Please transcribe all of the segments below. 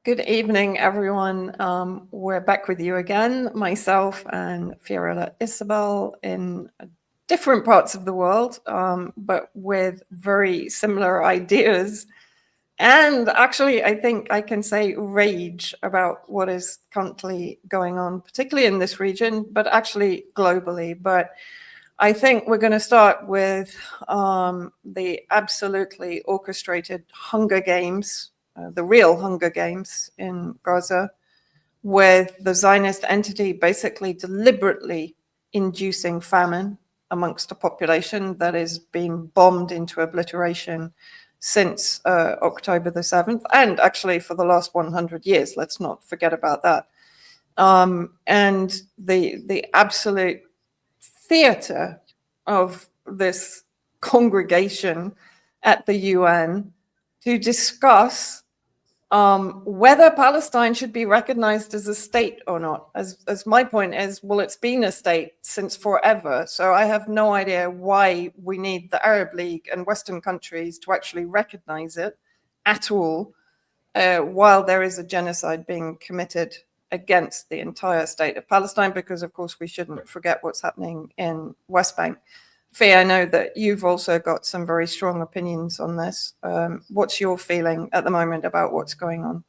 Good evening, everyone. We're back with you again, myself and Fiorella Isabel in different parts of the world, but with very similar ideas. And actually, I think I can say rage about what is currently going on, particularly in this region, but actually globally. But I think we're going to start with the absolutely orchestrated Hunger Games, the real Hunger Games in Gaza, with the Zionist entity basically deliberately inducing famine amongst a population that is being bombed into obliteration since October the 7th, and actually for the last 100 years. Let's not forget about that. And the absolute theater of this congregation at the UN to discuss whether Palestine should be recognized as a state or not. As my point is, well, it's been a state since forever. So I have no idea why we need the Arab League and Western countries to actually recognize it at all, while there is a genocide being committed against the entire state of Palestine, because of course we shouldn't forget what's happening in West Bank. Fee, I know that you've also got some very strong opinions on this. What's your feeling at the moment about what's going on?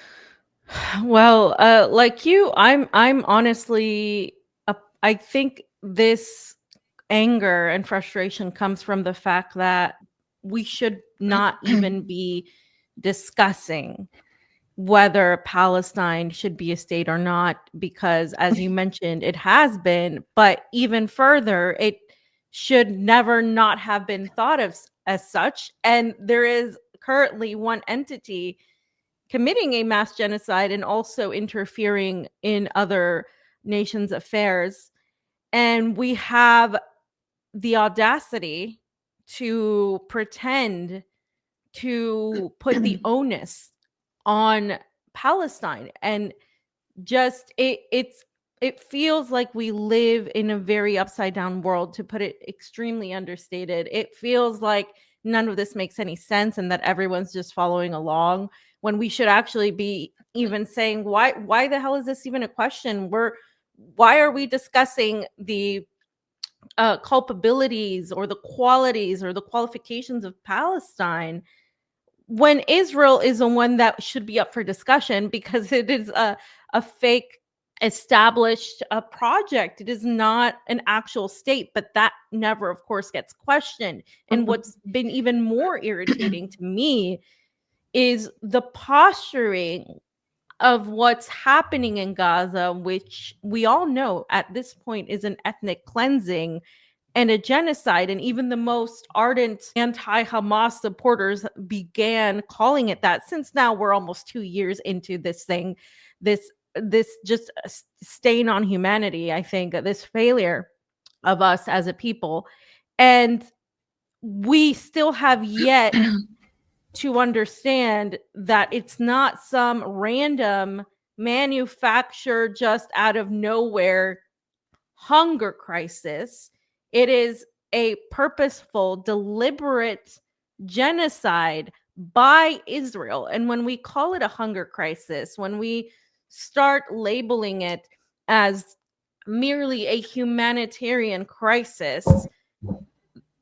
Well, like you, I'm honestly, I think this anger and frustration comes from the fact that we should not even be discussing whether Palestine should be a state or not, because as you mentioned, it has been, but even further, it should never not have been thought of as such. And there is currently one entity committing a mass genocide and also interfering in other nations' affairs. And we have the audacity to pretend to put the onus on Palestine, and just it feels like we live in a very upside down world, to put it extremely understated. It feels like none of this makes any sense and that everyone's just following along, when we should actually be even saying, why the hell is this even a question? Why are we discussing the culpabilities or the qualities or the qualifications of Palestine, when Israel is the one that should be up for discussion, because it is a fake established project. It is not an actual state, but that never, of course, gets questioned. And what's been even more irritating to me is the posturing of what's happening in Gaza, which we all know at this point is an ethnic cleansing and a genocide. And even the most ardent anti-Hamas supporters began calling it that, since now we're almost 2 years into this thing, this just stain on humanity, I think, this failure of us as a people. And we still have yet to understand that it's not some random manufactured just out of nowhere hunger crisis. It is a purposeful, deliberate genocide by Israel. And when we call it a hunger crisis, when we start labeling it as merely a humanitarian crisis,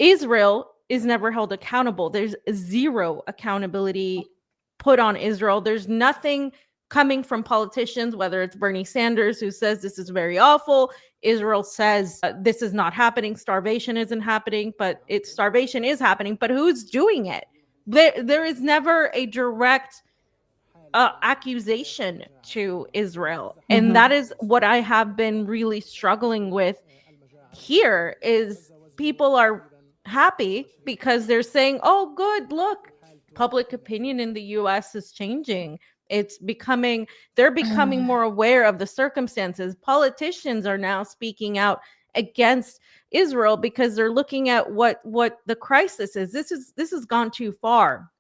Israel is never held accountable. There's zero accountability put on Israel. There's nothing coming from politicians, whether it's Bernie Sanders, who says this is very awful. Israel says this is not happening. Starvation isn't happening, but starvation is happening. But who's doing it? There is never a direct accusation to Israel. And that is what I have been really struggling with here, is people are happy because they're saying, oh, good, look, public opinion in the US is changing. They're becoming more aware of the circumstances. Politicians are now speaking out against Israel because they're looking at what the crisis is. This has gone too far.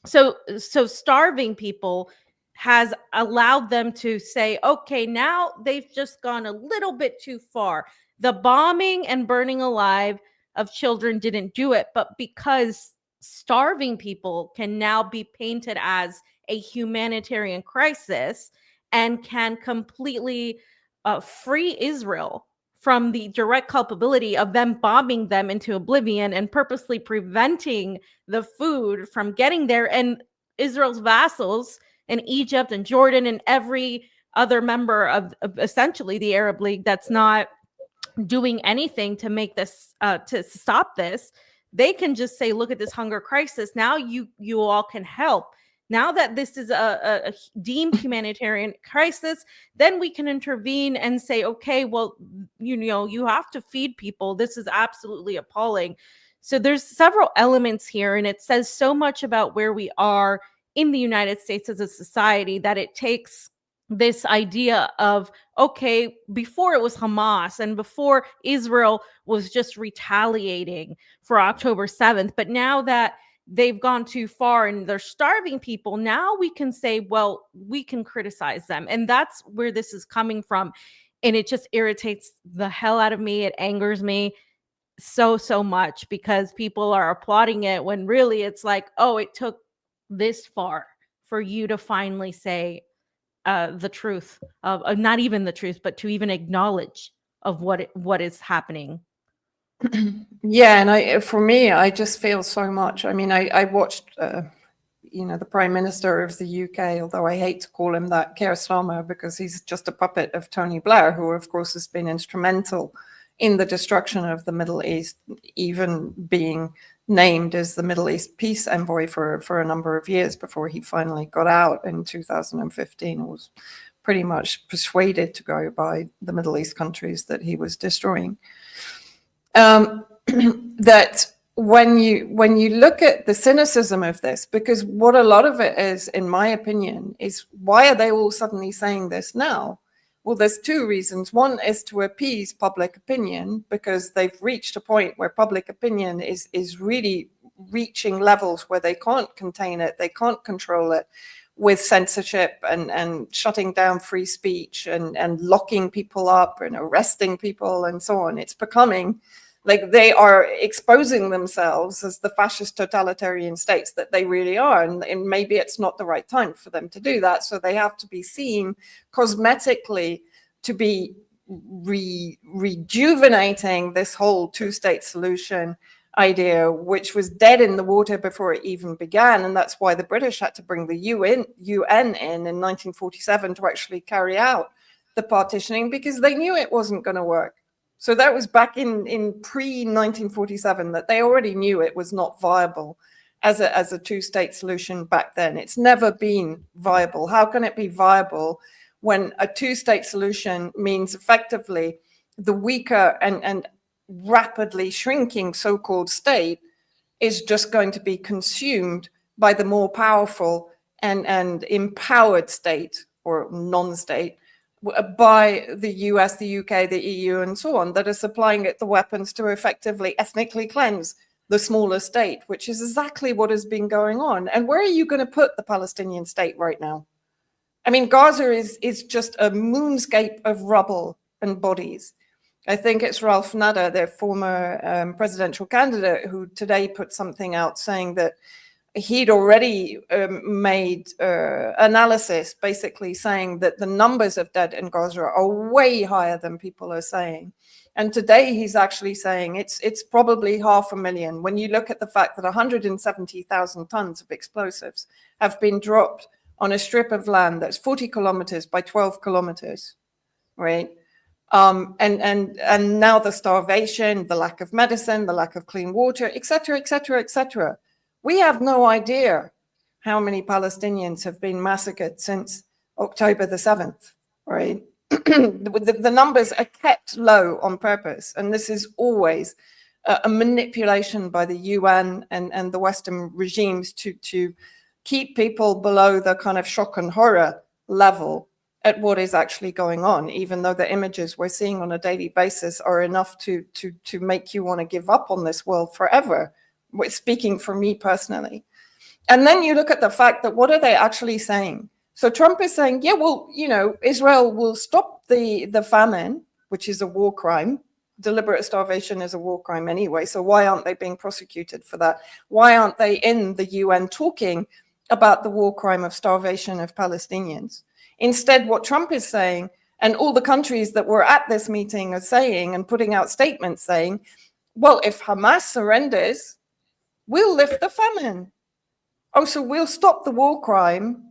So starving people has allowed them to say, okay, now they've just gone a little bit too far. The bombing and burning alive of children didn't do it, but because starving people can now be painted as a humanitarian crisis and can completely free Israel from the direct culpability of them bombing them into oblivion and purposely preventing the food from getting there. And Israel's vassals in Egypt and Jordan and every other member of essentially the Arab League that's not doing anything to make this to stop this, they can just say, look at this hunger crisis. Now you all can help. Now that this is a deemed humanitarian crisis, then we can intervene and say, okay, well, you have to feed people. This is absolutely appalling. So there's several elements here, and it says so much about where we are in the United States as a society that it takes this idea of, okay, before it was Hamas and before Israel was just retaliating for October 7th, but now that they've gone too far and they're starving people, now we can say, well, we can criticize them. And that's where this is coming from. And it just irritates the hell out of me. It angers me so much because people are applauding it when really it's like, oh, it took this far for you to finally say the truth of not even the truth, but to even acknowledge of what is happening. Yeah, and for me, I just feel so much. I mean, I watched, the Prime Minister of the UK, although I hate to call him that, Keir Starmer, because he's just a puppet of Tony Blair, who, of course, has been instrumental in the destruction of the Middle East, even being named as the Middle East peace envoy for a number of years before he finally got out in 2015, was pretty much persuaded to go by the Middle East countries that he was destroying. That when you look at the cynicism of this, because what a lot of it is, in my opinion, is why are they all suddenly saying this now? Well, there's two reasons. One is to appease public opinion, because they've reached a point where public opinion is really reaching levels where they can't contain it, they can't control it, with censorship and shutting down free speech and locking people up and arresting people and so on. It's becoming like they are exposing themselves as the fascist totalitarian states that they really are. And maybe it's not the right time for them to do that. So they have to be seen cosmetically to be rejuvenating this whole two-state solution idea, which was dead in the water before it even began. And that's why the British had to bring the UN in 1947 to actually carry out the partitioning, because they knew it wasn't going to work. So that was back in pre-1947 that they already knew it was not viable as a two-state solution back then. It's never been viable. How can it be viable when a two-state solution means effectively the weaker and rapidly shrinking so-called state is just going to be consumed by the more powerful and empowered state or non-state, by the US, the UK, the EU, and so on, that are supplying it the weapons to effectively ethnically cleanse the smaller state, which is exactly what has been going on. And where are you going to put the Palestinian state right now? I mean, Gaza is just a moonscape of rubble and bodies. I think it's Ralph Nader, their former presidential candidate, who today put something out saying that he'd already made analysis basically saying that the numbers of dead in Gaza are way higher than people are saying. And today he's actually saying it's probably 500,000 when you look at the fact that 170,000 tons of explosives have been dropped on a strip of land that's 40 kilometers by 12 kilometers, right? And now the starvation, the lack of medicine, the lack of clean water, et cetera, et cetera, et cetera. We have no idea how many Palestinians have been massacred since October the 7th, right? The numbers are kept low on purpose. And this is always a manipulation by the UN and the Western regimes to keep people below the kind of shock and horror level at what is actually going on, even though the images we're seeing on a daily basis are enough to make you want to give up on this world forever. Speaking for me personally. And then you look at the fact that what are they actually saying? So Trump is saying, yeah, well, Israel will stop the famine, which is a war crime. Deliberate starvation is a war crime anyway. So why aren't they being prosecuted for that? Why aren't they in the UN talking about the war crime of starvation of Palestinians. Instead, what Trump is saying, and all the countries that were at this meeting are saying and putting out statements saying, well, if Hamas surrenders, we'll lift the famine. Oh, so we'll stop the war crime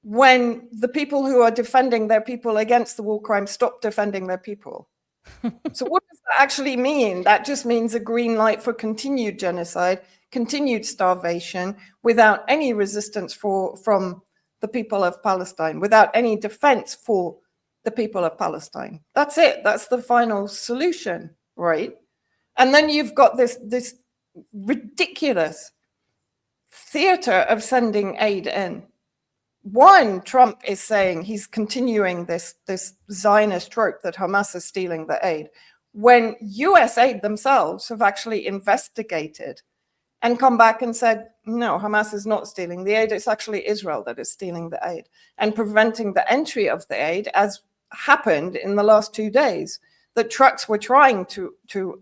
when the people who are defending their people against the war crime stop defending their people. So what does that actually mean? That just means a green light for continued genocide, continued starvation, without any resistance from the people of Palestine, without any defense for the people of Palestine. That's it. That's the final solution, right? And then you've got this ridiculous theater of sending aid in. One, Trump is saying he's continuing this Zionist trope that Hamas is stealing the aid, when US aid themselves have actually investigated and come back and said, no, Hamas is not stealing the aid. It's actually Israel that is stealing the aid and preventing the entry of the aid, as happened in the last 2 days. The trucks were trying to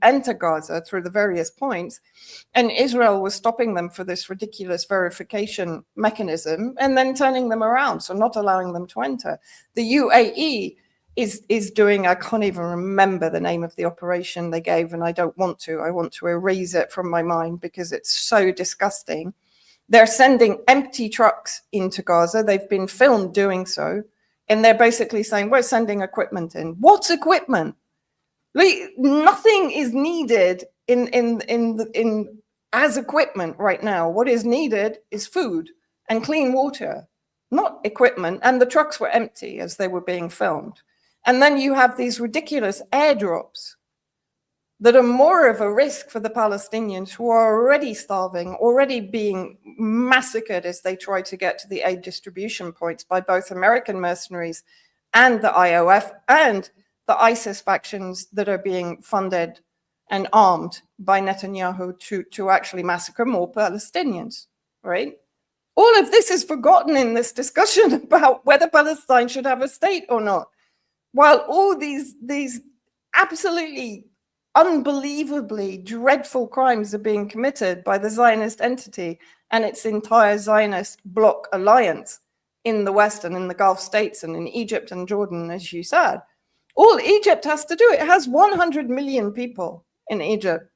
enter Gaza through the various points, and Israel was stopping them for this ridiculous verification mechanism and then turning them around, so not allowing them to enter. The UAE is doing, I can't even remember the name of the operation they gave, and I don't want to. I want to erase it from my mind because it's so disgusting. They're sending empty trucks into Gaza. They've been filmed doing so, and they're basically saying, we're sending equipment in. What equipment? Like, nothing is needed in as equipment right now. What is needed is food and clean water, not equipment. And the trucks were empty as they were being filmed. And then you have these ridiculous airdrops that are more of a risk for the Palestinians, who are already starving, already being massacred as they try to get to the aid distribution points by both American mercenaries and the IOF and the ISIS factions that are being funded and armed by Netanyahu to actually massacre more Palestinians, right? All of this is forgotten in this discussion about whether Palestine should have a state or not. While all these absolutely unbelievably dreadful crimes are being committed by the Zionist entity and its entire Zionist bloc alliance in the West and in the Gulf states and in Egypt and Jordan, as you said, all Egypt has to do, it has 100 million people in Egypt.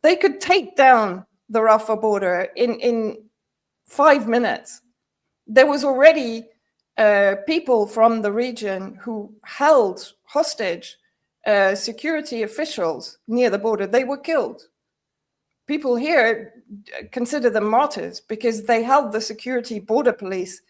They could take down the Rafah border in 5 minutes. There was already people from the region who held hostage security officials near the border. They were killed. People here consider them martyrs because they held the security border police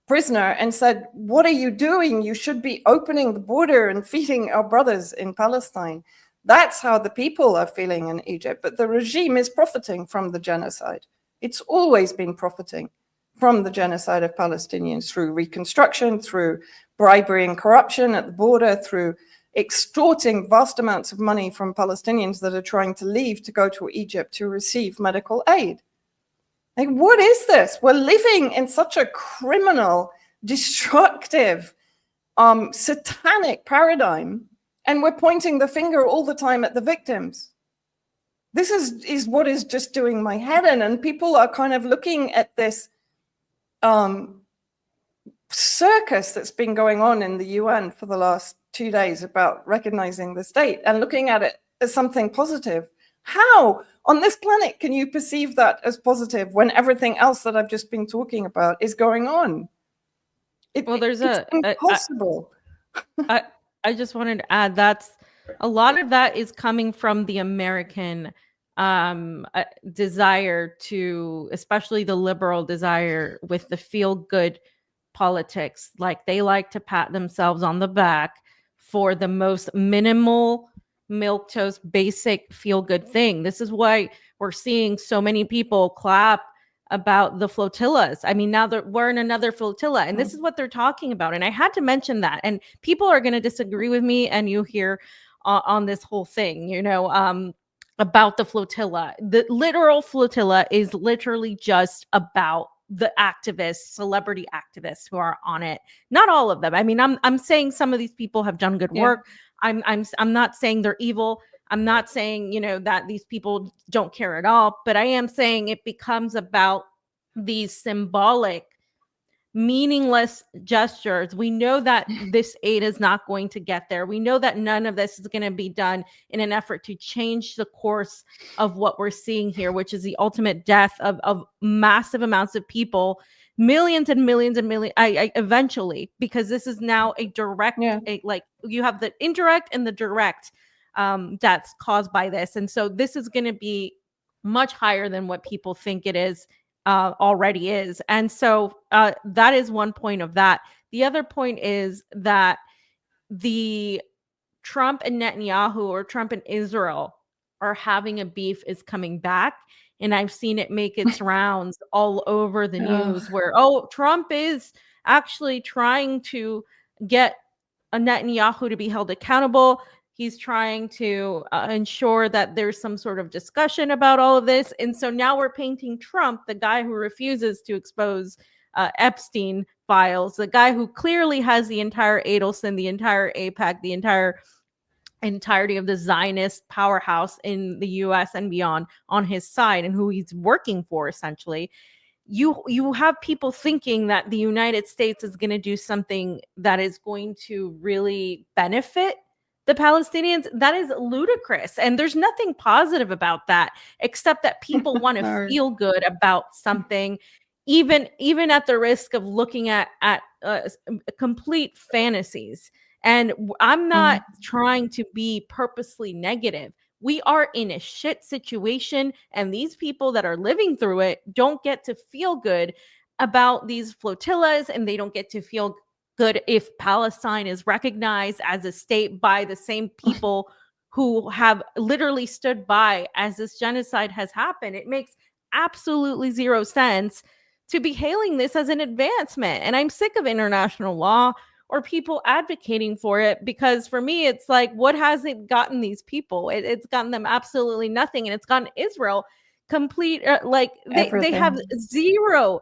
prisoner and said, what are you doing? You should be opening the border and feeding our brothers in Palestine. That's how the people are feeling in Egypt. But the regime is profiting from the genocide. It's always been profiting from the genocide of Palestinians through reconstruction, through bribery and corruption at the border, through extorting vast amounts of money from Palestinians that are trying to leave to go to Egypt to receive medical aid. Like, what is this? We're living in such a criminal, destructive, satanic paradigm, and we're pointing the finger all the time at the victims. This is what is just doing my head in, and people are kind of looking at this circus that's been going on in the UN for the last 2 days about recognizing the state and looking at it as something positive. How on this planet can you perceive that as positive when everything else that I've just been talking about is going on? There's it's impossible. I just wanted to add that's a lot of that is coming from the American desire to, especially the liberal desire with the feel good politics. Like, they like to pat themselves on the back for the most minimal, milquetoast, basic feel good thing. This is why we're seeing so many people clap about the flotillas. I mean, now that we're in another flotilla, and this is what they're talking about. And I had to mention that. And people are going to disagree with me, and you hear on this whole thing, about the flotilla. The literal flotilla is literally just about the activists, celebrity activists who are on it. Not all of them. I mean, I'm saying some of these people have done good work. I'm not saying they're evil. I'm not saying, that these people don't care at all, but I am saying it becomes about these symbolic, meaningless gestures. We know that this aid is not going to get there. We know that none of this is going to be done in an effort to change the course of what we're seeing here, which is the ultimate death of massive amounts of people, millions and millions and millions, eventually, because this is now a direct, like you have the indirect and the direct deaths caused by this. And so this is going to be much higher than what people think it is. Already is. And so that is one point of that. The other point is that the Trump and Netanyahu, or Trump and Israel, are having a beef is coming back. And I've seen it make its rounds all over the news where, Trump is actually trying to get a Netanyahu to be held accountable. He's trying to ensure that there's some sort of discussion about all of this. And so now we're painting Trump, the guy who refuses to expose Epstein files, the guy who clearly has the entire Adelson, the entire AIPAC, the entirety of the Zionist powerhouse in the US and beyond on his side, and who he's working for, essentially. You have people thinking that the United States is going to do something that is going to really benefit the Palestinians. That is ludicrous. And there's nothing positive about that, except that people want to feel good about something, even at the risk of looking at complete fantasies. And I'm not trying to be purposely negative. We are in a shit situation, and these people that are living through it don't get to feel good about these flotillas, and they don't get to feel good if Palestine is recognized as a state by the same people who have literally stood by as this genocide has happened. It makes absolutely zero sense to be hailing this as an advancement. And I'm sick of international law or people advocating for it, because for me, it's like, what has it gotten these people? It's gotten them absolutely nothing. And it's gotten Israel complete, they have zero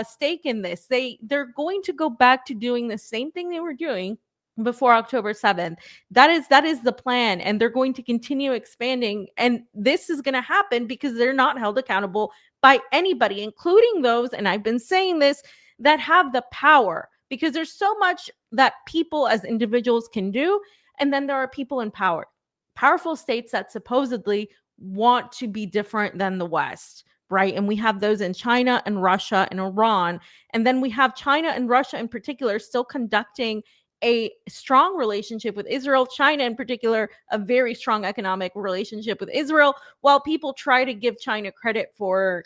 stake in this. They're going to go back to doing the same thing they were doing before October 7th. That is the plan, and they're going to continue expanding, and this is going to happen because they're not held accountable by anybody, including those, and I've been saying this, that have the power, because there's so much that people as individuals can do, and then there are people in power, powerful states that supposedly want to be different than the West, right? And we have those in China and Russia and Iran. And then we have China and Russia in particular still conducting a strong relationship with Israel, China in particular, a very strong economic relationship with Israel, while people try to give China credit for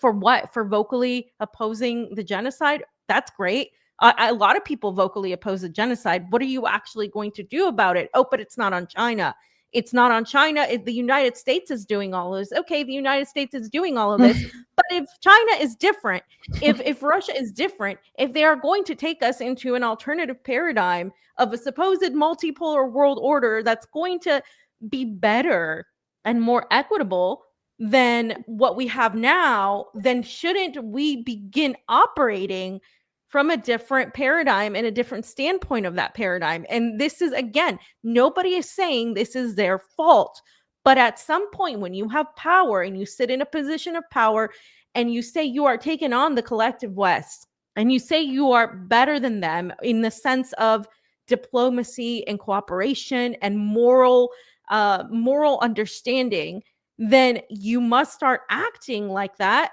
what? For vocally opposing the genocide. That's great. A lot of people vocally oppose the genocide. What are you actually going to do about it? Oh, but it's not on China. It's not on China. The United States is doing all of this. Okay, the United States is doing all of this. But if China is different, if Russia is different, if they are going to take us into an alternative paradigm of a supposed multipolar world order that's going to be better and more equitable than what we have now, then shouldn't we begin operating from a different paradigm and a different standpoint of that paradigm? And this is, again, nobody is saying this is their fault. But at some point, when you have power and you sit in a position of power and you say you are taking on the collective West, and you say you are better than them in the sense of diplomacy and cooperation and moral understanding, then you must start acting like that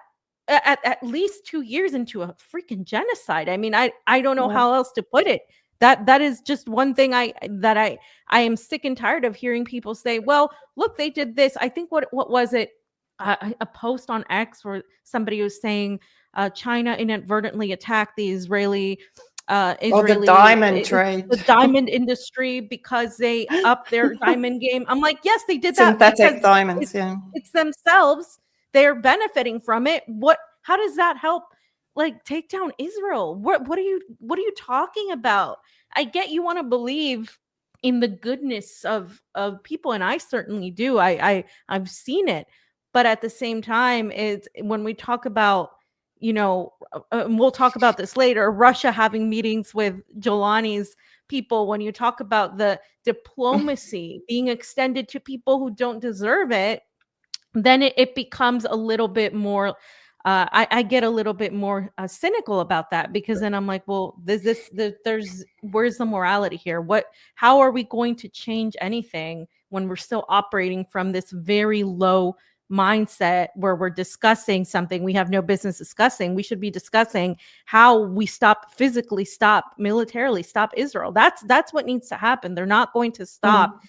at least 2 years into a freaking genocide. I mean, I don't know how else to put it. That is just one thing I am sick and tired of hearing people say, well, look, they did this. I think what was it? A post on X where somebody was saying China inadvertently attacked the Israeli the diamond trade, the diamond industry, because they upped their diamond game. I'm like, yes, they did that. Synthetic diamonds, it's themselves. They're benefiting from it. How does that help, like, take down Israel? What are you talking about? I get you want to believe in the goodness of people, and I certainly do. I've seen it, but at the same time, it's when we talk about, we'll talk about this later, Russia having meetings with Jolani's people, when you talk about the diplomacy being extended to people who don't deserve it, then it becomes a little bit more I get a little bit more cynical about that, because then I'm like, well, where's the morality here? How are we going to change anything when we're still operating from this very low mindset where we're discussing something we have no business discussing? We should be discussing how we militarily stop Israel. That's what needs to happen. They're not going to stop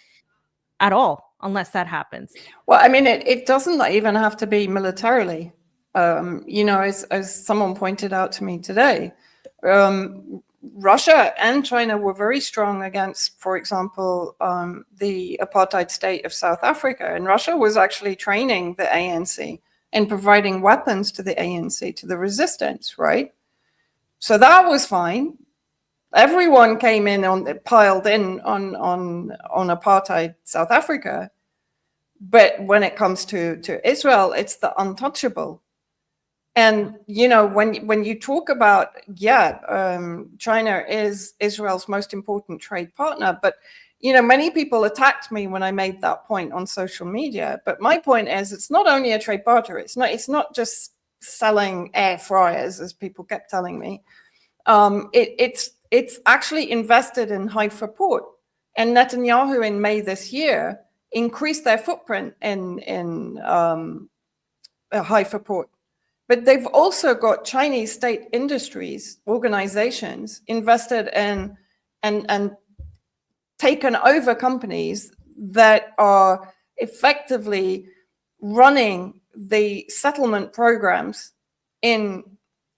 at all unless that happens. Well, I mean, it doesn't even have to be militarily. As someone pointed out to me today, Russia and China were very strong against, for example, the apartheid state of South Africa. And Russia was actually training the ANC and providing weapons to the ANC, to the resistance, right? So that was fine. Everyone came piled in on apartheid South Africa. But when it comes to Israel, it's the untouchable. And, when you talk about, China is Israel's most important trade partner, but, many people attacked me when I made that point on social media. But my point is, it's not only a trade partner. It's not just selling air fryers, as people kept telling me. It's actually invested in Haifa port. And Netanyahu in May this year increased their footprint in Haifa port. But they've also got Chinese state industries, organizations invested in and taken over companies that are effectively running the settlement programs in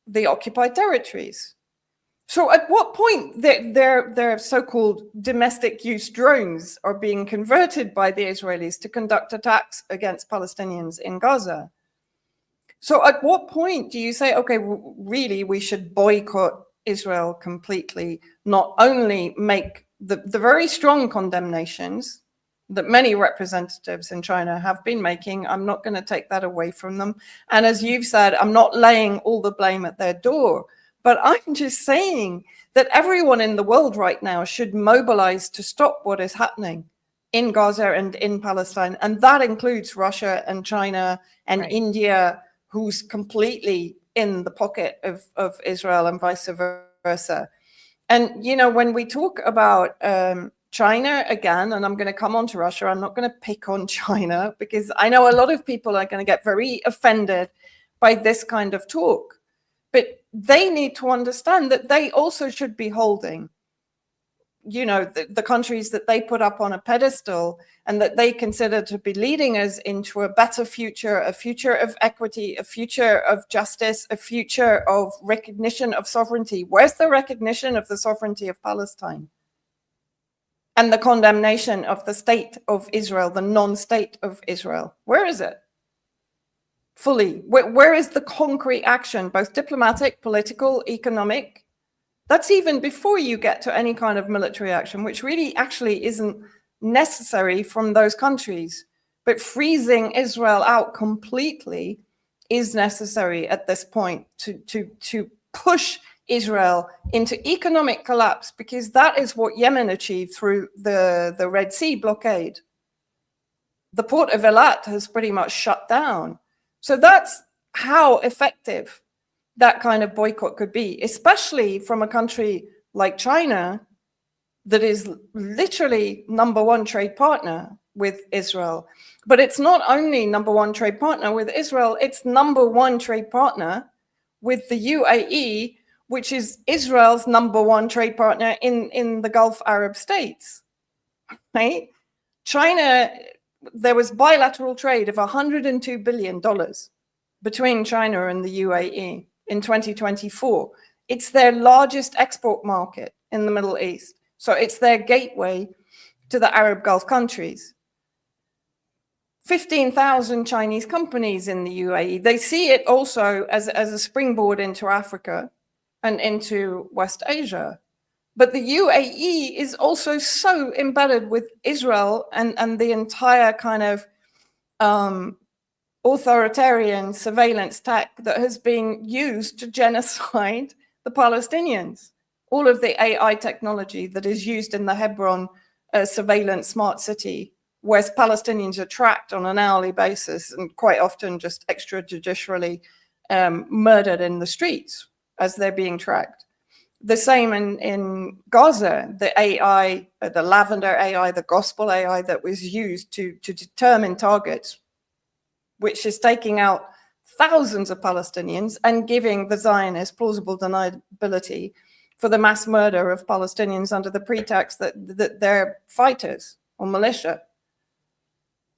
the occupied territories. So at what point their so-called domestic use drones are being converted by the Israelis to conduct attacks against Palestinians in Gaza? So at what point do you say, okay, really, we should boycott Israel completely, not only make the very strong condemnations that many representatives in China have been making? I'm not going to take that away from them. And as you've said, I'm not laying all the blame at their door, but I'm just saying that everyone in the world right now should mobilize to stop what is happening in Gaza and in Palestine. And that includes Russia and China and India, who's completely in the pocket of Israel and vice versa. And, when we talk about China again, and I'm going to come on to Russia, I'm not going to pick on China, because I know a lot of people are going to get very offended by this kind of talk. But they need to understand that they also should be holding, the countries that they put up on a pedestal and that they consider to be leading us into a better future, a future of equity, a future of justice, a future of recognition of sovereignty. Where's the recognition of the sovereignty of Palestine? And the condemnation of the state of Israel, the non-state of Israel? Where is it? Fully. Where is the concrete action, both diplomatic, political, economic? That's even before you get to any kind of military action, which really actually isn't necessary from those countries. But freezing Israel out completely is necessary at this point to push Israel into economic collapse, because that is what Yemen achieved through the Red Sea blockade. The port of Eilat has pretty much shut down. So that's how effective that kind of boycott could be, especially from a country like China that is literally number one trade partner with Israel. But it's not only number one trade partner with Israel, it's number one trade partner with the UAE, which is Israel's number one trade partner in the Gulf Arab states, right? China, there was bilateral trade of $102 billion between China and the UAE in 2024. It's their largest export market in the Middle East. So it's their gateway to the Arab Gulf countries. 15,000 Chinese companies in the UAE. They see it also as a springboard into Africa and into West Asia. But the UAE is also so embedded with Israel and the entire kind of authoritarian surveillance tech that has been used to genocide the Palestinians. All of the AI technology that is used in the Hebron surveillance smart city, where Palestinians are tracked on an hourly basis and quite often just extrajudicially murdered in the streets as they're being tracked. The same in Gaza, the AI, the Lavender AI, the Gospel AI that was used to determine targets, which is taking out thousands of Palestinians and giving the Zionists plausible deniability for the mass murder of Palestinians under the pretext that they're fighters or militia.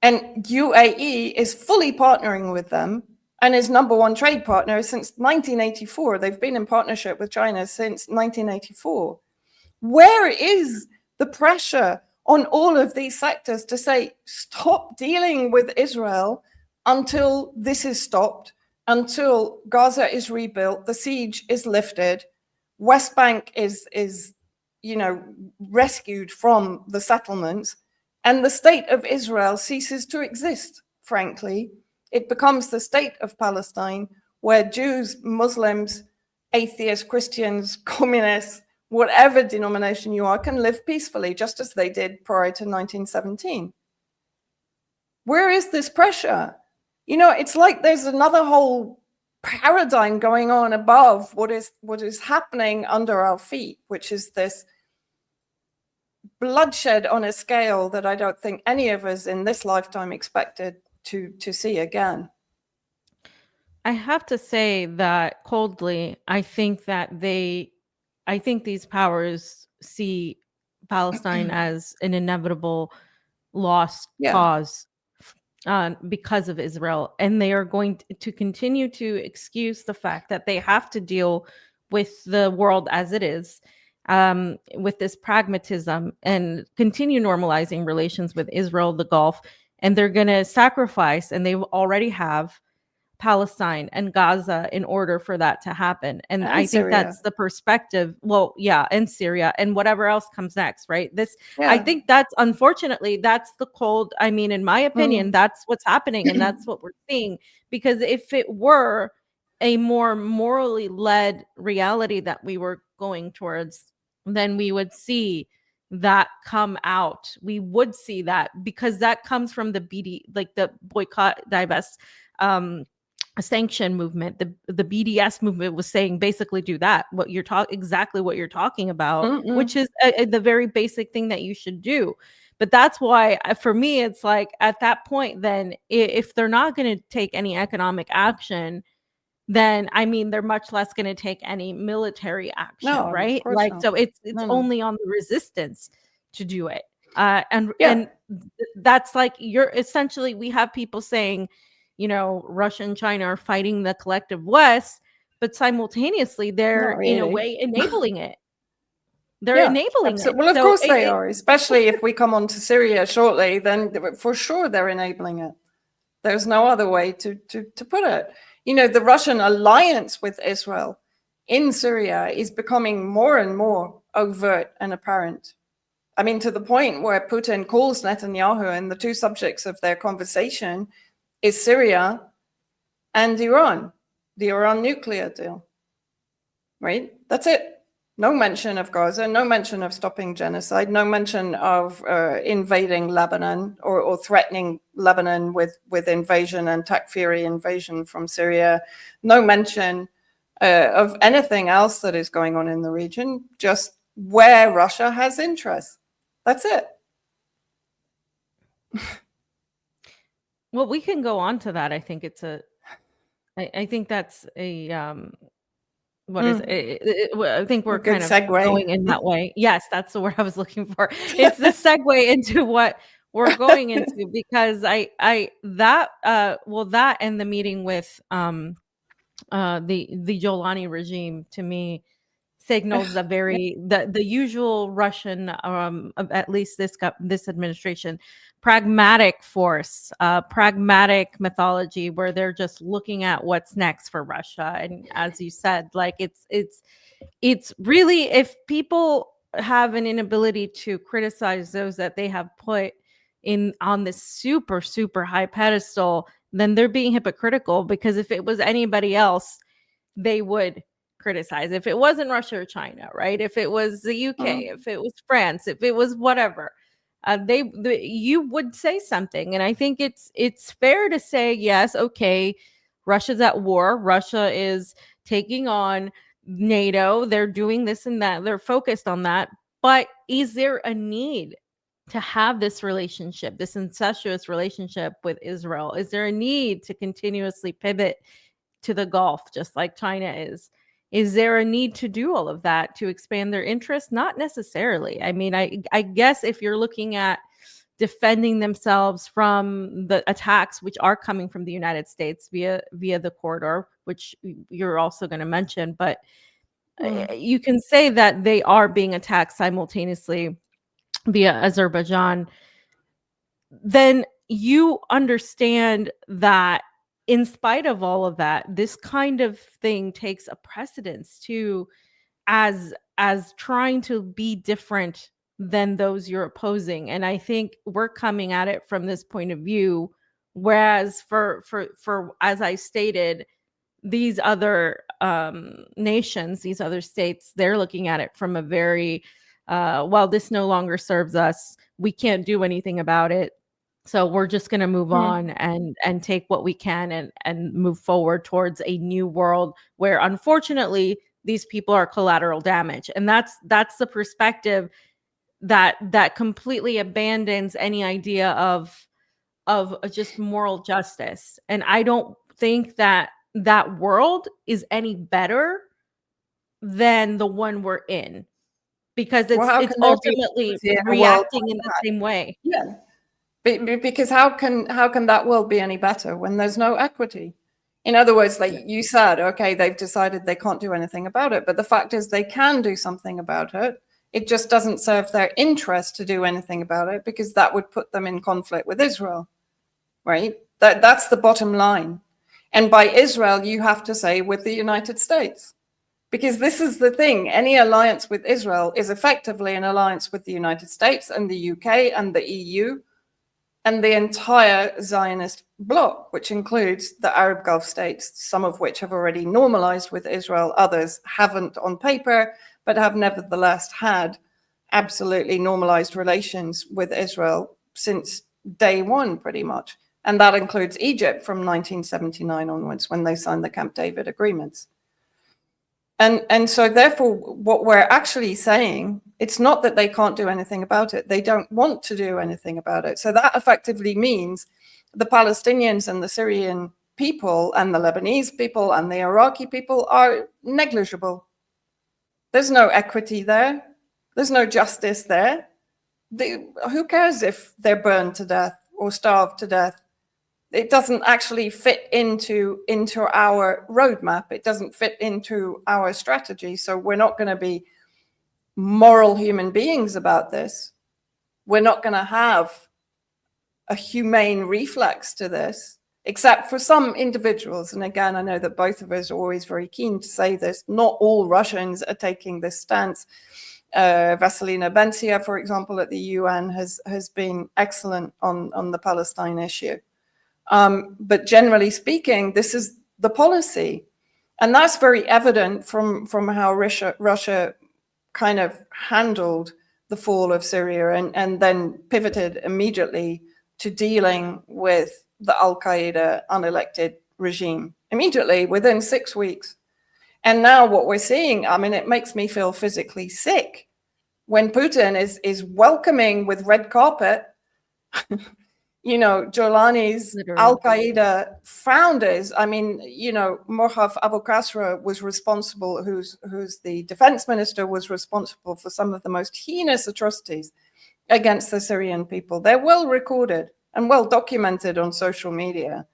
And UAE is fully partnering with them and is number one trade partner since 1984. They've been in partnership with China since 1984. Where is the pressure on all of these sectors to say, stop dealing with Israel until this is stopped, until Gaza is rebuilt, the siege is lifted, West Bank is rescued from the settlements, and the state of Israel ceases to exist, frankly. It becomes the state of Palestine, where Jews, Muslims, atheists, Christians, communists, whatever denomination you are, can live peacefully, just as they did prior to 1917. Where is this pressure? It's like there's another whole paradigm going on above what is happening under our feet, which is this bloodshed on a scale that I don't think any of us in this lifetime expected to see again. I have to say that coldly, I think these powers see Palestine as an inevitable lost cause because of Israel, and they are going to continue to excuse the fact that they have to deal with the world as it is, with this pragmatism, and continue normalizing relations with Israel, the Gulf, and they're going to sacrifice, and they already have, Palestine and Gaza in order for that to happen. And I think Syria. That's the perspective. Well, yeah, and Syria and whatever else comes next, right? I think that's, unfortunately, that's the cold. I mean, in my opinion, that's what's happening, and that's what we're seeing. Because if it were a more morally led reality that we were going towards, then we would see that come out. We would see that, because that comes from the the boycott, divest, sanction movement. The BDS movement was saying basically do that, exactly what you're talking about, which is the very basic thing that you should do. But that's why, for me, it's like, at that point, then if they're not going to take any economic action, then they're much less going to take any military action, right? Like, not. So it's only on the resistance to do it. And that's like, you're essentially, we have people saying, Russia and China are fighting the collective West, but simultaneously they're in a way enabling it. They're enabling it. Well, of course they are, especially if we come on to Syria shortly, then for sure they're enabling it. There's no other way to put it. The Russian alliance with Israel in Syria is becoming more and more overt and apparent. To the point where Putin calls Netanyahu, and the two subjects of their conversation is Syria and Iran, the Iran nuclear deal, right? That's it. No mention of Gaza, no mention of stopping genocide, no mention of invading Lebanon or threatening Lebanon with invasion and Takfiri invasion from Syria. No mention of anything else that is going on in the region, just where Russia has interests. That's it. Well, we can go on to that. I think I think that's a, what is it? I think we're kind of segue. Going in that way. Yes, that's the word I was looking for. It's the segue into what we're going into, because that and the meeting with the Jolani regime, to me, signals the usual Russian, at least this administration, pragmatic force, pragmatic mythology, where they're just looking at what's next for Russia. And as you said, like, it's really, if people have an inability to criticize those that they have put on this super, super high pedestal, then they're being hypocritical, because if it was anybody else, they would criticize. If it wasn't Russia or China, right? If it was the UK, if it was France, if it was whatever, you would say something. And I think it's fair to say, yes, okay, Russia's at war. Russia is taking on NATO. They're doing this and that. They're focused on that. But is there a need to have this relationship, this incestuous relationship with Israel? Is there a need to continuously pivot to the Gulf, just like China is? Is there a need to do all of that to expand their interest? Not necessarily. I mean, I guess if you're looking at defending themselves from the attacks which are coming from the United States via the corridor, which you're also going to mention, but you can say that they are being attacked simultaneously via Azerbaijan, then you understand that in spite of all of that, this kind of thing takes a precedence to as trying to be different than those you're opposing. And I think we're coming at it from this point of view, whereas for as I stated, these other nations, these other states, they're looking at it from a very well, this no longer serves us, we can't do anything about it, so we're just going to move on and take what we can and move forward towards a new world where unfortunately these people are collateral damage. And that's the perspective that completely abandons any idea of just moral justice. And I don't think that world is any better than the one we're in, because it's ultimately reacting in the same way. Yeah. Because how can that world be any better when there's no equity? In other words, like you said, okay, they've decided they can't do anything about it, but the fact is they can do something about it. It just doesn't serve their interest to do anything about it, because that would put them in conflict with Israel, right? That's the bottom line. And by Israel, you have to say with the United States, because this is the thing. Any alliance with Israel is effectively an alliance with the United States and the UK and the EU and the entire Zionist bloc, which includes the Arab Gulf states, some of which have already normalized with Israel, others haven't on paper, but have nevertheless had absolutely normalized relations with Israel since day one, pretty much. And that includes Egypt from 1979 onwards, when they signed the Camp David agreements. And so therefore, what we're actually saying, it's not that they can't do anything about it. They don't want to do anything about it. So that effectively means the Palestinians and the Syrian people and the Lebanese people and the Iraqi people are negligible. There's no equity there. There's no justice there. Who cares if they're burned to death or starved to death? It doesn't actually fit into our roadmap. It doesn't fit into our strategy. So we're not going to be moral human beings about this. We're not going to have a humane reflex to this, except for some individuals. And again, I know that both of us are always very keen to say this. Not all Russians are taking this stance. Vasilina Bensia, for example, at the UN has been excellent on the Palestine issue. But generally speaking, this is the policy. And that's very evident from how Russia kind of handled the fall of Syria and then pivoted immediately to dealing with the Al-Qaeda unelected regime, immediately within 6 weeks. And now what we're seeing, I mean, it makes me feel physically sick when Putin is welcoming with red carpet Jolani's Al-Qaeda founders. I mean, Morhaf Abu Qasra was responsible, who's the defense minister, was responsible for some of the most heinous atrocities against the Syrian people. They're well recorded and well documented on social media.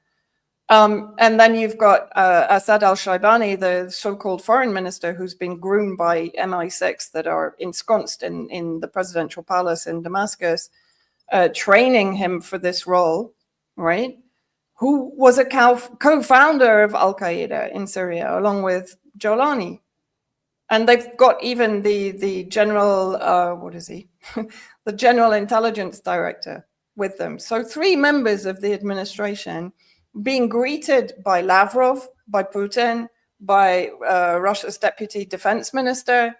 And then you've got Assad al-Shaibani, the so-called foreign minister, who's been groomed by MI6 that are ensconced in the presidential palace in Damascus, training him for this role, right? Who was a co-founder of Al-Qaeda in Syria, along with Jolani. And they've got even the general, what is he? The general intelligence director with them. So 3 members of the administration being greeted by Lavrov, by Putin, by Russia's deputy defense minister.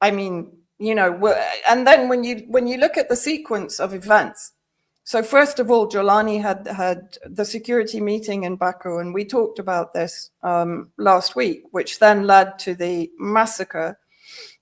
I mean, and then when you look at the sequence of events, So first of all, Jolani had the security meeting in Baku, and we talked about this last week, which then led to the massacre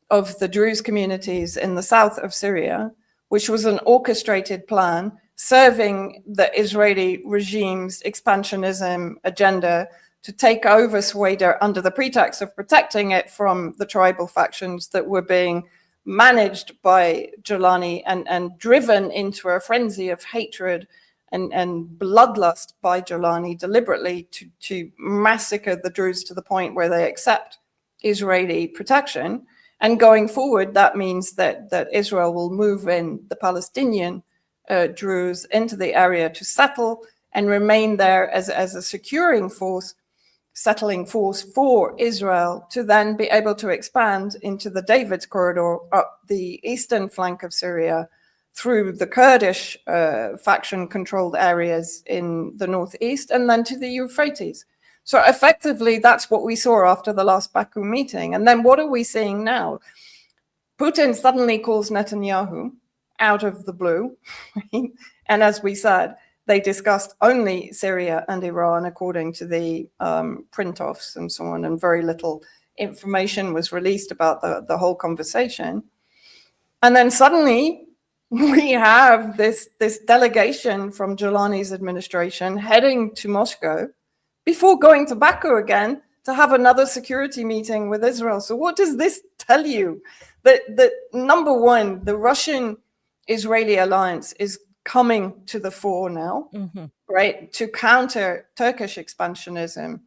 of the Druze communities in the south of Syria, which was an orchestrated plan serving the Israeli regime's expansionism agenda to take over Sweden under the pretext of protecting it from the tribal factions that were being managed by Jolani and driven into a frenzy of hatred and bloodlust by Jolani deliberately to massacre the Druze to the point where they accept Israeli protection. And going forward, that means that Israel will move in the Palestinian Druze into the area to settle and remain there as a settling force for Israel to then be able to expand into the David corridor up the eastern flank of Syria through the Kurdish faction-controlled areas in the northeast and then to the Euphrates. So effectively, that's what we saw after the last Baku meeting. And then what are we seeing now? Putin suddenly calls Netanyahu out of the blue. Right? And as we said, they discussed only Syria and Iran, according to the print-offs and so on, and very little information was released about the whole conversation. And then suddenly we have this delegation from Jolani's administration heading to Moscow before going to Baku again to have another security meeting with Israel. So what does this tell you? That number one, the Russian-Israeli alliance is coming to the fore now, right, to counter Turkish expansionism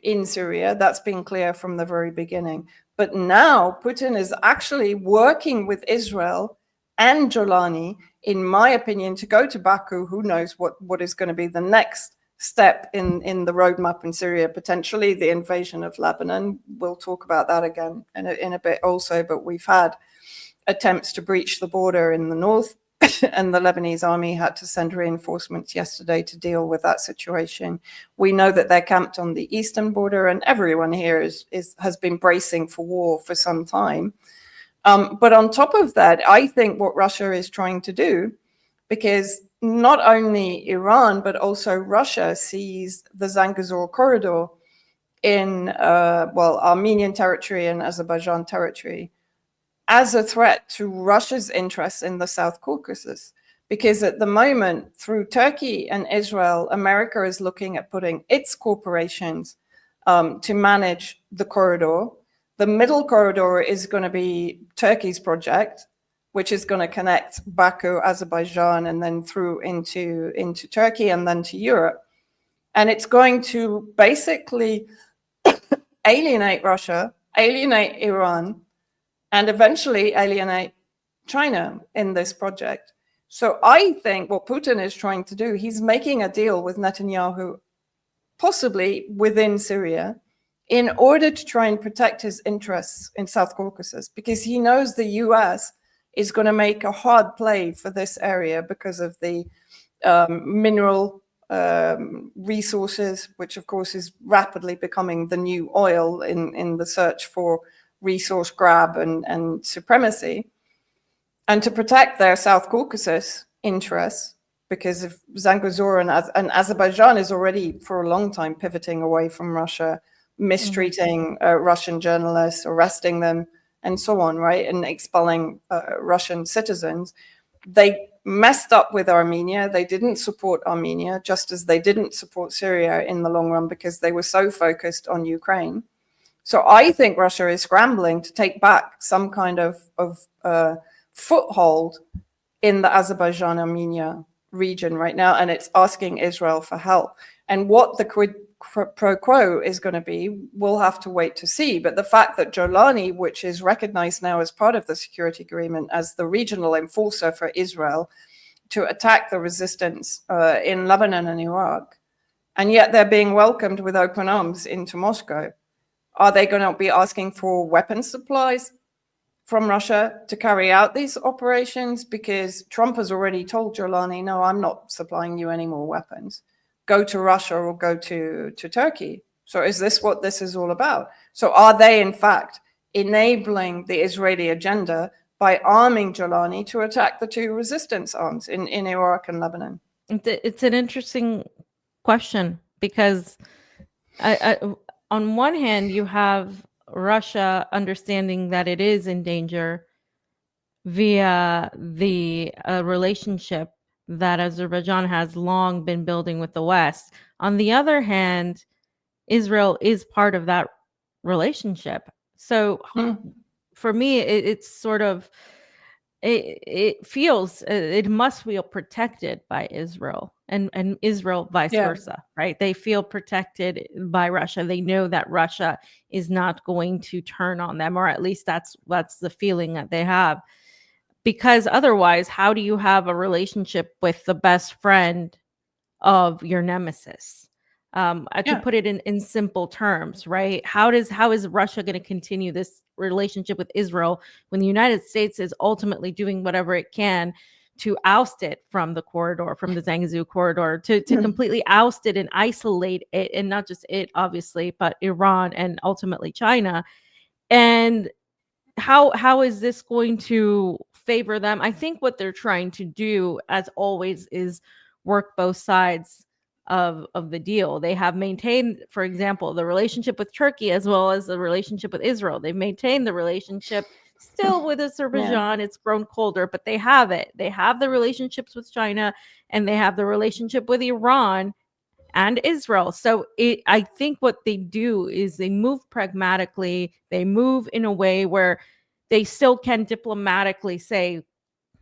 in Syria. That's been clear from the very beginning. But now Putin is actually working with Israel and Jolani, in my opinion, to go to Baku. Who knows what is going to be the next step in the roadmap in Syria, potentially the invasion of Lebanon. We'll talk about that again in a bit also, but we've had attempts to breach the border in the north, and the Lebanese army had to send reinforcements yesterday to deal with that situation. We know that they're camped on the eastern border, and everyone here has been bracing for war for some time. But on top of that, I think what Russia is trying to do, because not only Iran, but also Russia sees the Zangezur corridor in, Armenian territory and Azerbaijan territory as a threat to Russia's interests in the South Caucasus. Because at the moment, through Turkey and Israel, America is looking at putting its corporations to manage the corridor. The middle corridor is going to be Turkey's project, which is going to connect Baku, Azerbaijan, and then through into Turkey and then to Europe. And it's going to basically alienate Russia, alienate Iran, and eventually alienate China in this project. So I think what Putin is trying to do, he's making a deal with Netanyahu, possibly within Syria, in order to try and protect his interests in South Caucasus, because he knows the US is going to make a hard play for this area because of the mineral resources, which of course is rapidly becoming the new oil in the search for resource grab and supremacy. And to protect their South Caucasus interests, because if Zangezur and Azerbaijan is already for a long time pivoting away from Russia, mistreating Russian journalists, arresting them, and so on, right? And expelling Russian citizens. They messed up with Armenia. They didn't support Armenia, just as they didn't support Syria in the long run because they were so focused on Ukraine. So I think Russia is scrambling to take back some kind of foothold in the Azerbaijan-Armenia region right now, and it's asking Israel for help. And what the quid pro quo is going to be, we'll have to wait to see. But the fact that Jolani, which is recognized now as part of the security agreement as the regional enforcer for Israel to attack the resistance in Lebanon and Iraq, and yet they're being welcomed with open arms into Moscow. Are they going to be asking for weapons supplies from Russia to carry out these operations? Because Trump has already told Jolani, no, I'm not supplying you any more weapons. Go to Russia or go to Turkey. So is this what this is all about? So are they, in fact, enabling the Israeli agenda by arming Jolani to attack the two resistance arms in Iraq and Lebanon? It's an interesting question because on one hand, you have Russia understanding that it is in danger via the relationship that Azerbaijan has long been building with the West. On the other hand, Israel is part of that relationship. So for me, it's sort of, it feels, it must feel protected by Israel and Israel vice versa, right? They feel protected by Russia. They know that Russia is not going to turn on them, or at least that's the feeling that they have. Because otherwise, how do you have a relationship with the best friend of your nemesis? To put it in simple terms, right? How is Russia going to continue this relationship with Israel when the United States is ultimately doing whatever it can to oust it from the corridor, from the Zangezur corridor, to completely oust it and isolate it, and not just it, obviously, but Iran and ultimately China? And how is this going to favor them? I think what they're trying to do, as always, is work both sides of the deal. They have maintained, for example, the relationship with Turkey as well as the relationship with Israel. They've maintained the relationship still with Azerbaijan. It's grown colder, but they have it. They have the relationships with China, and they have the relationship with Iran and Israel. So I think what they do is they move pragmatically. They move in a way where they still can diplomatically say,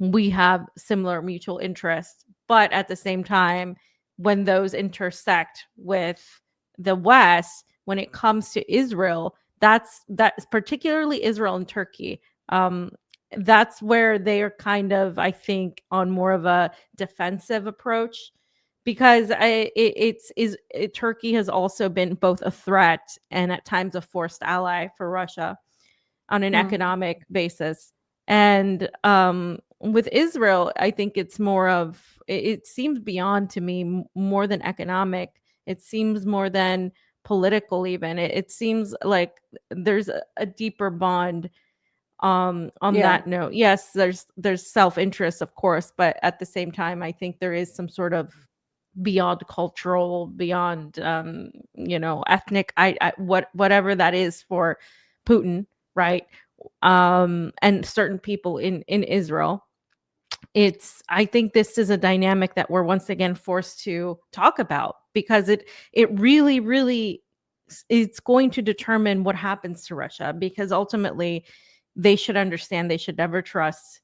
we have similar mutual interests. But at the same time, when those intersect with the West, when it comes to Israel, that's particularly Israel and Turkey. That's where they are kind of, I think, on more of a defensive approach, because Turkey has also been both a threat and at times a forced ally for Russia on an economic basis. And with Israel, I think it's more of, it seems beyond to me more than economic. It seems more than political even. It seems like there's a deeper bond on that note. Yes, there's self-interest, of course, but at the same time, I think there is some sort of beyond cultural, beyond ethnic, whatever that is for Putin, right? And certain people in Israel. I think this is a dynamic that we're once again forced to talk about, because it really it's going to determine what happens to Russia, because ultimately they should understand they should never trust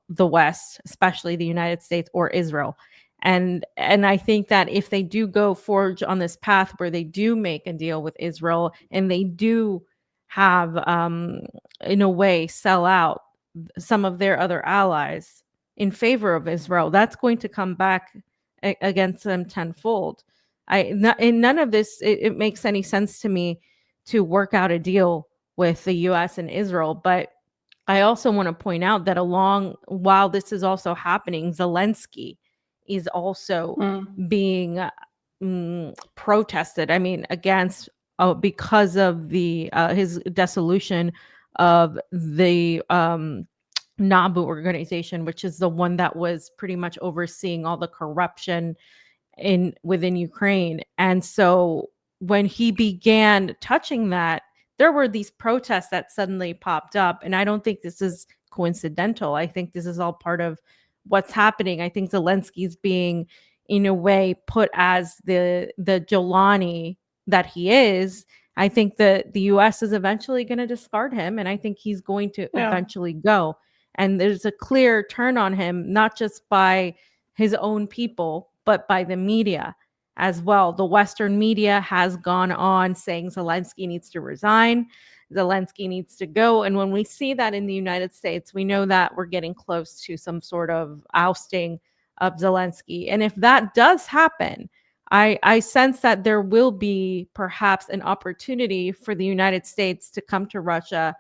the West, especially the United States or Israel. And I think that if they do go forge on this path where they do make a deal with Israel, and they do have, in a way, sell out some of their other allies in favor of Israel, that's going to come back against them tenfold. In none of this, it makes any sense to me to work out a deal with the U.S. and Israel. But I also want to point out that while this is also happening, Zelensky is also being protested. I mean, against because of the his dissolution of the NABU organization, which is the one that was pretty much overseeing all the corruption within Ukraine. And so when he began touching that, there were these protests that suddenly popped up. And I don't think this is coincidental. I think this is all part of what's happening. I think Zelensky's being, in a way, put as the Jolani that he is. I think that the U.S. is eventually going to discard him, and I think he's going to eventually go. And there's a clear turn on him, not just by his own people, but by the media as well. The Western media has gone on saying Zelensky needs to resign. Zelensky needs to go. And when we see that in the United States, we know that we're getting close to some sort of ousting of Zelensky. And if that does happen, I sense that there will be perhaps an opportunity for the United States to come to Russia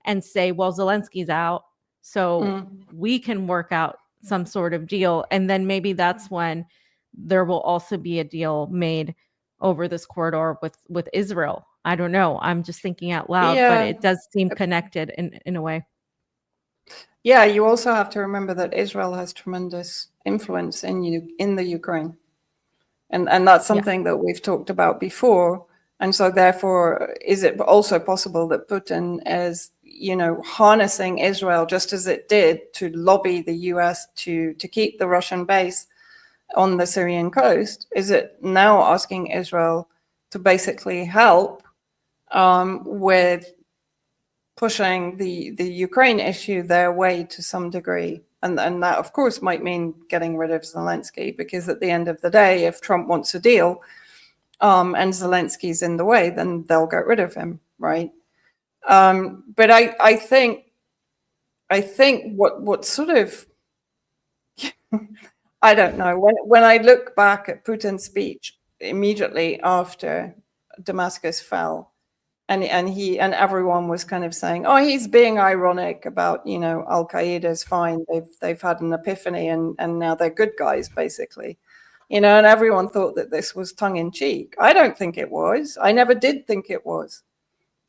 and say, well, Zelensky's out, so we can work out some sort of deal. And then maybe that's when there will also be a deal made over this corridor with Israel. I don't know. I'm just thinking out loud, but it does seem connected in a way. Yeah, you also have to remember that Israel has tremendous influence in the Ukraine. And that's Yeah. something that we've talked about before. And so therefore, is it also possible that Putin is, harnessing Israel just as it did to lobby the US to keep the Russian base on the Syrian coast? Is it now asking Israel to basically help with pushing the Ukraine issue their way to some degree? And that, of course, might mean getting rid of Zelensky, because at the end of the day, if Trump wants a deal and Zelensky's in the way, then they'll get rid of him, right? But I think what sort of I don't know, when I look back at Putin's speech immediately after Damascus fell, and everyone was kind of saying, oh, he's being ironic about, Al Qaeda's fine, they've had an epiphany, and now they're good guys, basically, and everyone thought that this was tongue in cheek. I don't think it was. I never did think it was.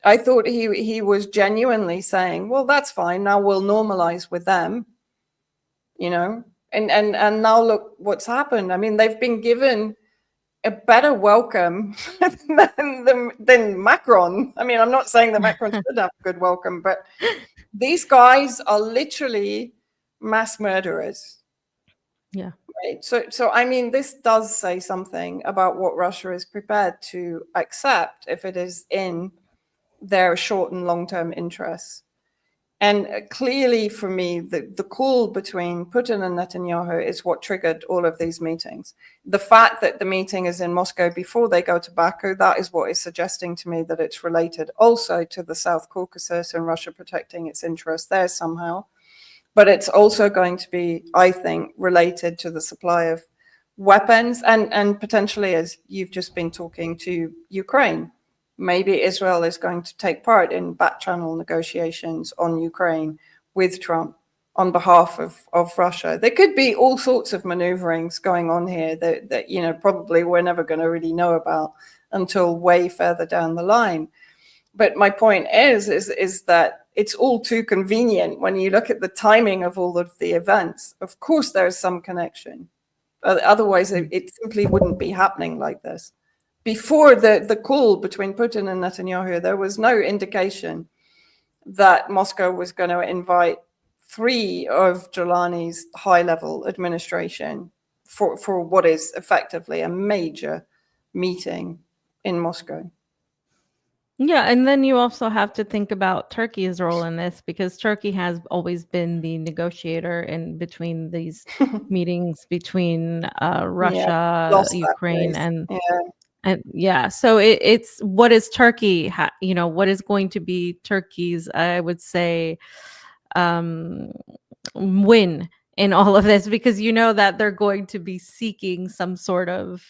I thought he was genuinely saying, well, that's fine, now we'll normalize with them, and now look what's happened. I mean, they've been given a better welcome than Macron. I mean, I'm not saying that Macron should have a good welcome, but these guys are literally mass murderers. Yeah. Right. So I mean, this does say something about what Russia is prepared to accept if it is in their short and long-term interests. And clearly, for me, the call between Putin and Netanyahu is what triggered all of these meetings. The fact that the meeting is in Moscow before they go to Baku, that is what is suggesting to me that it's related also to the South Caucasus and Russia protecting its interests there somehow. But it's also going to be, I think, related to the supply of weapons and potentially, as you've just been talking, to Ukraine. Maybe Israel is going to take part in back-channel negotiations on Ukraine with Trump on behalf of Russia. There could be all sorts of maneuverings going on here that probably we're never going to really know about until way further down the line. But my point is that it's all too convenient when you look at the timing of all of the events. Of course, there's some connection. Otherwise, it simply wouldn't be happening like this. Before the call between Putin and Netanyahu, there was no indication that Moscow was going to invite 3 of Jelani's high-level administration for what is effectively a major meeting in Moscow. Yeah, and then you also have to think about Turkey's role in this, because Turkey has always been the negotiator in between these meetings between Russia, Ukraine, and yeah. So it's what is Turkey, what is going to be Turkey's, I would say, win in all of this, because that they're going to be seeking some sort of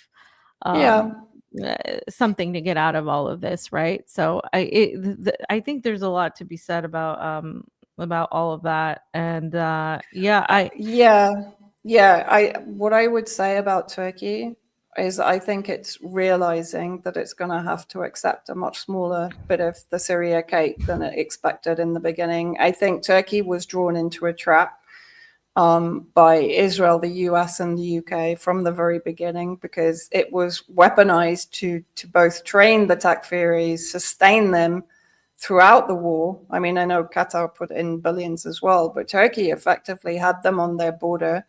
something to get out of all of this, right? So I think there's a lot to be said about all of that, and what I would say about Turkey is I think it's realizing that it's going to have to accept a much smaller bit of the Syria cake than it expected in the beginning. I think Turkey was drawn into a trap by Israel, the US, and the UK from the very beginning, because it was weaponized to both train the Takfiris, sustain them throughout the war. I mean, I know Qatar put in billions as well, but Turkey effectively had them on their border.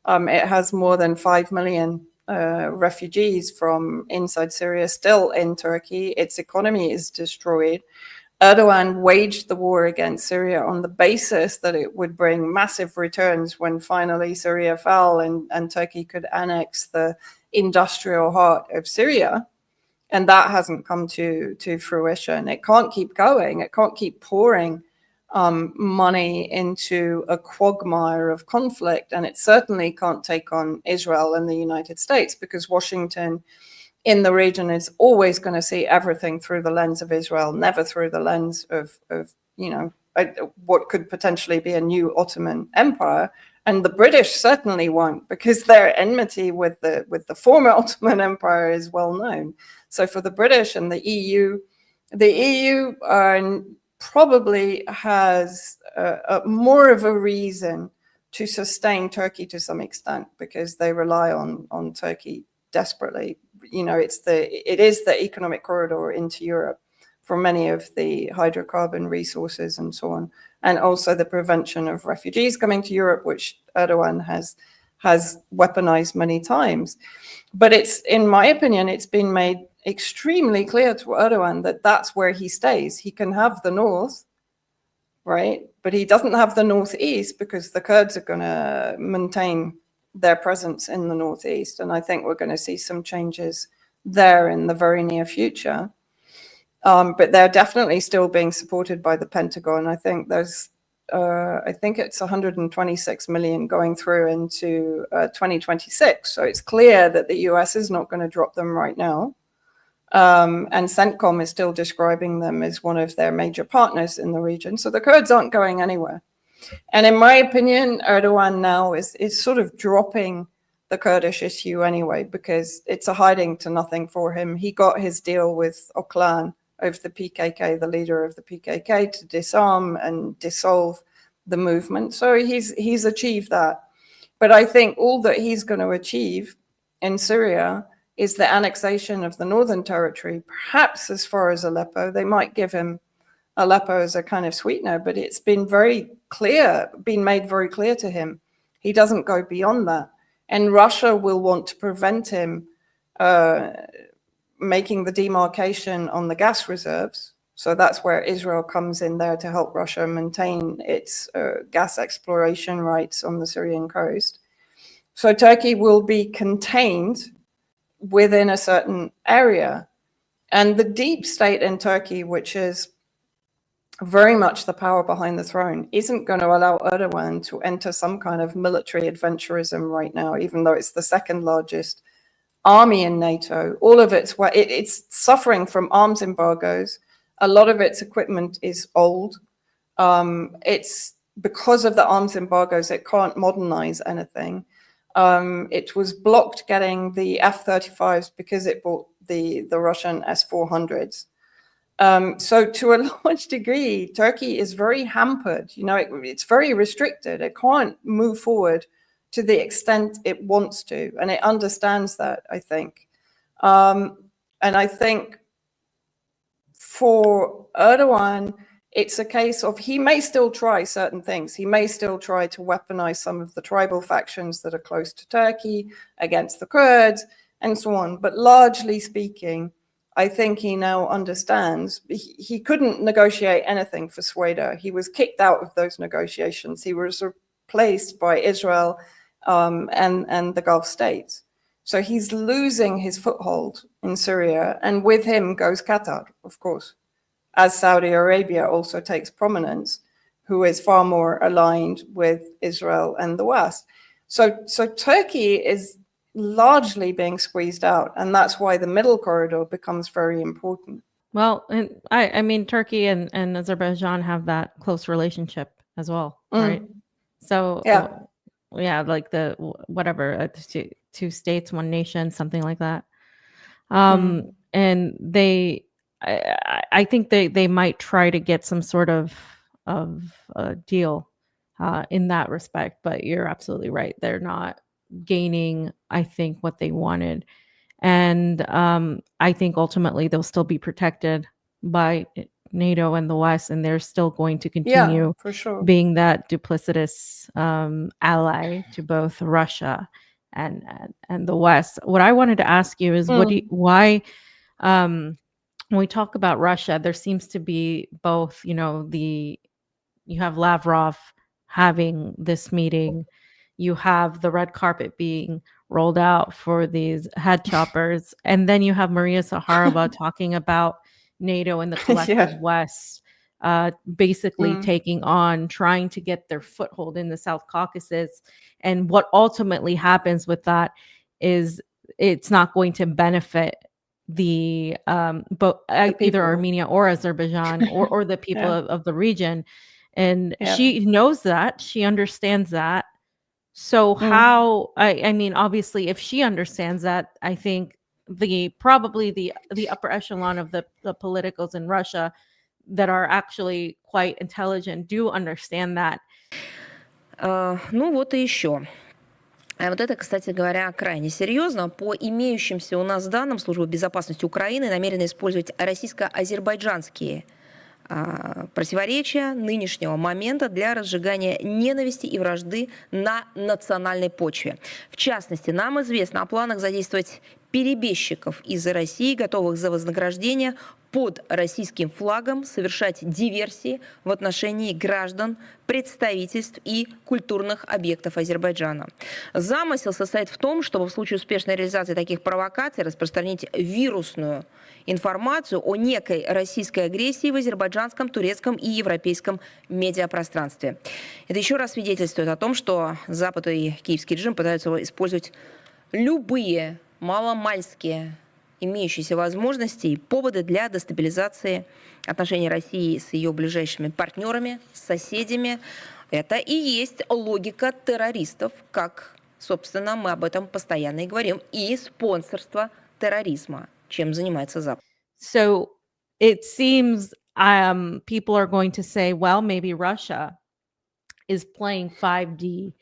It has more than 5 million refugees from inside Syria still in Turkey. Its economy is destroyed. Erdogan waged the war against Syria on the basis that it would bring massive returns when finally Syria fell and Turkey could annex the industrial heart of Syria. And that hasn't come to fruition. It can't keep going. It can't keep pouring money into a quagmire of conflict. And it certainly can't take on Israel and the United States, because Washington in the region is always going to see everything through the lens of Israel, never through the lens of what could potentially be a new Ottoman Empire. And the British certainly won't, because their enmity with the former Ottoman Empire is well known. So for the British and the EU probably has more of a reason to sustain Turkey to some extent, because they rely on Turkey desperately. It is the economic corridor into Europe for many of the hydrocarbon resources and so on, and also the prevention of refugees coming to Europe, which Erdogan has weaponized many times. But in my opinion, it's been made extremely clear to Erdogan that that's where he stays. He can have the north, right? But he doesn't have the northeast, because the Kurds are going to maintain their presence in the northeast. And I think we're going to see some changes there in the very near future. But they're definitely still being supported by the Pentagon. I think it's 126 million going through into 2026. So it's clear that the US is not going to drop them right now. And CENTCOM is still describing them as one of their major partners in the region. So the Kurds aren't going anywhere. And in my opinion, Erdogan now is sort of dropping the Kurdish issue anyway, because it's a hiding to nothing for him. He got his deal with Öcalan over the PKK, the leader of the PKK, to disarm and dissolve the movement. So he's achieved that. But I think all that he's going to achieve in Syria is the annexation of the northern territory, perhaps as far as Aleppo. They might give him Aleppo as a kind of sweetener, but it's been made very clear to him. He doesn't go beyond that. And Russia will want to prevent him making the demarcation on the gas reserves. So that's where Israel comes in there to help Russia maintain its gas exploration rights on the Syrian coast. So Turkey will be contained within a certain area. And the deep state in Turkey, which is very much the power behind the throne, isn't going to allow Erdogan to enter some kind of military adventurism right now, even though it's the second largest army in NATO. All of it's suffering from arms embargoes. A lot of its equipment is old. It's because of the arms embargoes, it can't modernize anything. It was blocked getting the F-35s because it bought the Russian S-400s. So to a large degree, Turkey is very hampered. It's very restricted. It can't move forward to the extent it wants to, and it understands that, I think. And I think for Erdogan, it's a case of he may still try certain things. He may still try to weaponize some of the tribal factions that are close to Turkey against the Kurds and so on. But largely speaking, I think he now understands he couldn't negotiate anything for Sweden. He was kicked out of those negotiations. He was replaced by Israel and the Gulf states. So he's losing his foothold in Syria, and with him goes Qatar, of course, as Saudi Arabia also takes prominence, who is far more aligned with Israel and the West. So Turkey is largely being squeezed out, and that's why the middle corridor becomes very important. Well, and I mean, Turkey and Azerbaijan have that close relationship as well, right? So yeah, like the whatever, two states, one nation, something like that. And I think they might try to get some sort of deal in that respect, but you're absolutely right. They're not gaining, I think, what they wanted. And I think ultimately they'll still be protected by NATO and the West, and they're still going to continue for sure being that duplicitous ally to both Russia and the West. What I wanted to ask you is why when we talk about Russia, there seems to be both, you have Lavrov having this meeting, you have the red carpet being rolled out for these head choppers, and then you have Maria Zaharova talking about NATO and the collective West basically taking on, trying to get their foothold in the South Caucasus. And what ultimately happens with that is it's not going to benefit the either Armenia or Azerbaijan or the people of the region. And she knows that, she understands that. So how, I mean, obviously, if she understands that, I think probably the upper echelon of the politicals in Russia that are actually quite intelligent do understand that. Ну вот и еще. А вот это, кстати говоря, крайне серьезно. По имеющимся у нас данным, Служба безопасности Украины намерена использовать российско-азербайджанские противоречия нынешнего момента для разжигания ненависти и вражды на национальной почве. В частности, нам известно о планах задействовать перебежчиков из России, готовых за вознаграждение под российским флагом совершать диверсии в отношении граждан, представительств и культурных объектов Азербайджана. Замысел состоит в том, чтобы в случае успешной реализации таких провокаций распространить вирусную информацию о некой российской агрессии в азербайджанском, турецком и европейском медиапространстве. Это еще раз свидетельствует о том, что Запад и киевский режим пытаются использовать любые маломальские имеющиеся возможности и поводы для дестабилизации отношений России с ее ближайшими партнерами, с соседями. Это и есть логика террористов, как, собственно, мы об этом постоянно и говорим, и спонсорство терроризма, чем занимается Запад. So it seems people are going to say, well, maybe Russia is playing 5D,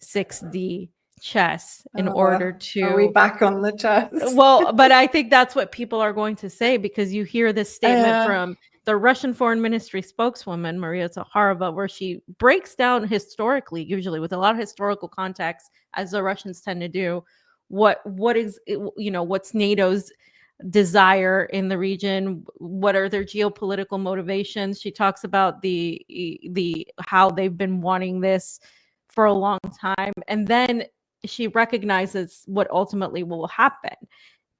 6D chess in order to... Are we back on the chess? Well, but I think that's what people are going to say, because you hear this statement from the Russian Foreign Ministry spokeswoman, Maria Zakharova, where she breaks down historically, usually with a lot of historical context, as the Russians tend to do, what is, what's NATO's desire in the region, what are their geopolitical motivations. She talks about the how they've been wanting this for a long time, and then she recognizes what ultimately will happen.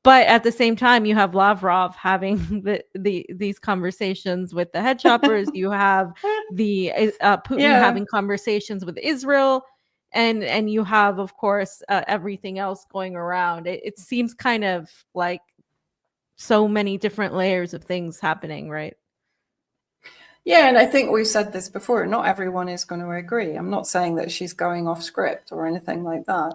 But at the same time, you have Lavrov having these conversations with the head choppers. You have the Putin having conversations with Israel, and you have, of course, everything else going around. It seems kind of like so many different layers of things happening, right? Yeah, and I think we've said this before. Not everyone is going to agree. I'm not saying that she's going off script or anything like that.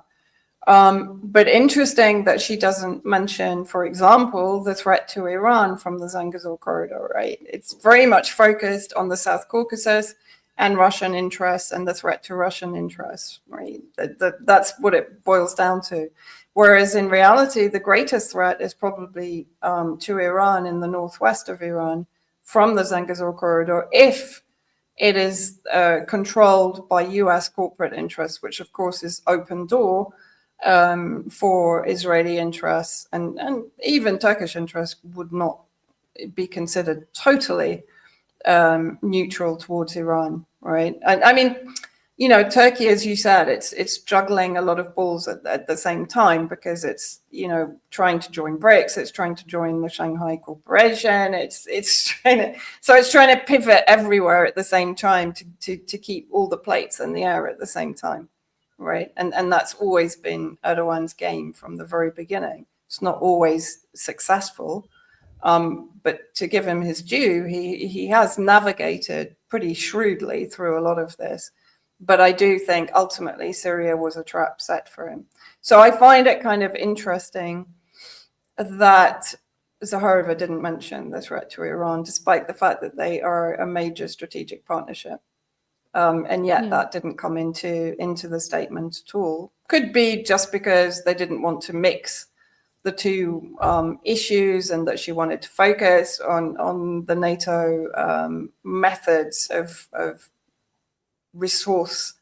But interesting that she doesn't mention, for example, the threat to Iran from the Zangezur corridor, right? It's very much focused on the South Caucasus and Russian interests and the threat to Russian interests, right? That's what it boils down to. Whereas in reality, the greatest threat is probably to Iran in the northwest of Iran from the Zangezur corridor, if it is controlled by US corporate interests, which of course is open door for Israeli interests, and even Turkish interests would not be considered totally neutral towards Iran, right? And I mean, Turkey, as you said, it's juggling a lot of balls at the same time, because it's, trying to join BRICS, it's trying to join the Shanghai Cooperation, it's trying to pivot everywhere at the same time to keep all the plates in the air at the same time, right? And that's always been Erdogan's game from the very beginning. It's not always successful, but to give him his due, he has navigated pretty shrewdly through a lot of this. But I do think ultimately Syria was a trap set for him. So I find it kind of interesting that Zakharova didn't mention the threat to Iran, despite the fact that they are a major strategic partnership. And yet that didn't come into the statement at all. Could be just because they didn't want to mix the two issues, and that she wanted to focus on the NATO methods of resource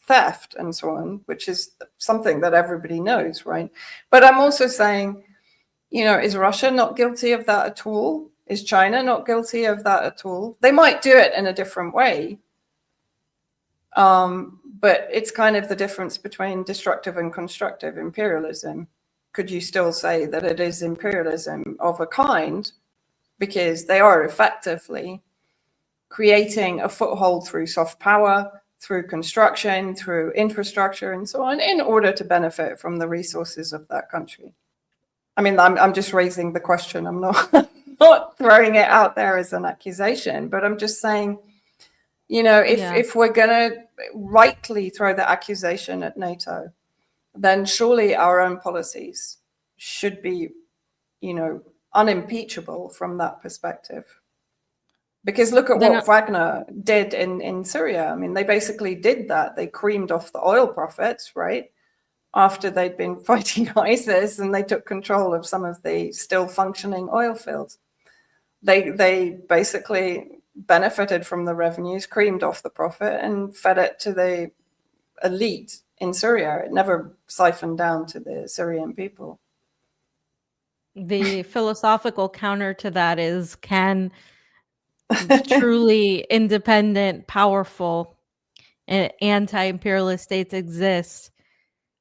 theft and so on, which is something that everybody knows, right? But I'm also saying, is Russia not guilty of that at all? Is China not guilty of that at all? They might do it in a different way, but it's kind of the difference between destructive and constructive imperialism. Could you still say that it is imperialism of a kind, because they are effectively creating a foothold through soft power, through construction, through infrastructure, and so on, in order to benefit from the resources of that country? I mean, I'm just raising the question. I'm not throwing it out there as an accusation, but I'm just saying, if we're going to rightly throw the accusation at NATO, then surely our own policies should be, unimpeachable from that perspective. Because look at Then what Wagner did in Syria. I mean, they basically did that. They creamed off the oil profits, right? After they'd been fighting ISIS, and they took control of some of the still functioning oil fields. They basically benefited from the revenues, creamed off the profit, and fed it to the elite in Syria. It never siphoned down to the Syrian people. the philosophical counter to that is, can truly independent, powerful, and anti-imperialist states exist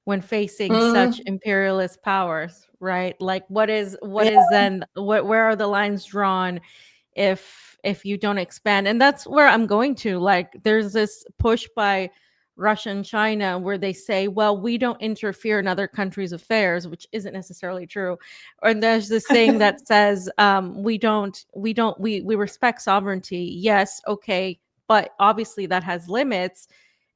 when facing such imperialist powers, right? Like what is then where are the lines drawn if you don't expand? And that's where I'm going to. Like there's this push by Russia and China where they say, well, we don't interfere in other countries' affairs, which isn't necessarily true. And there's this saying that says, we respect sovereignty. Yes, okay, but obviously that has limits.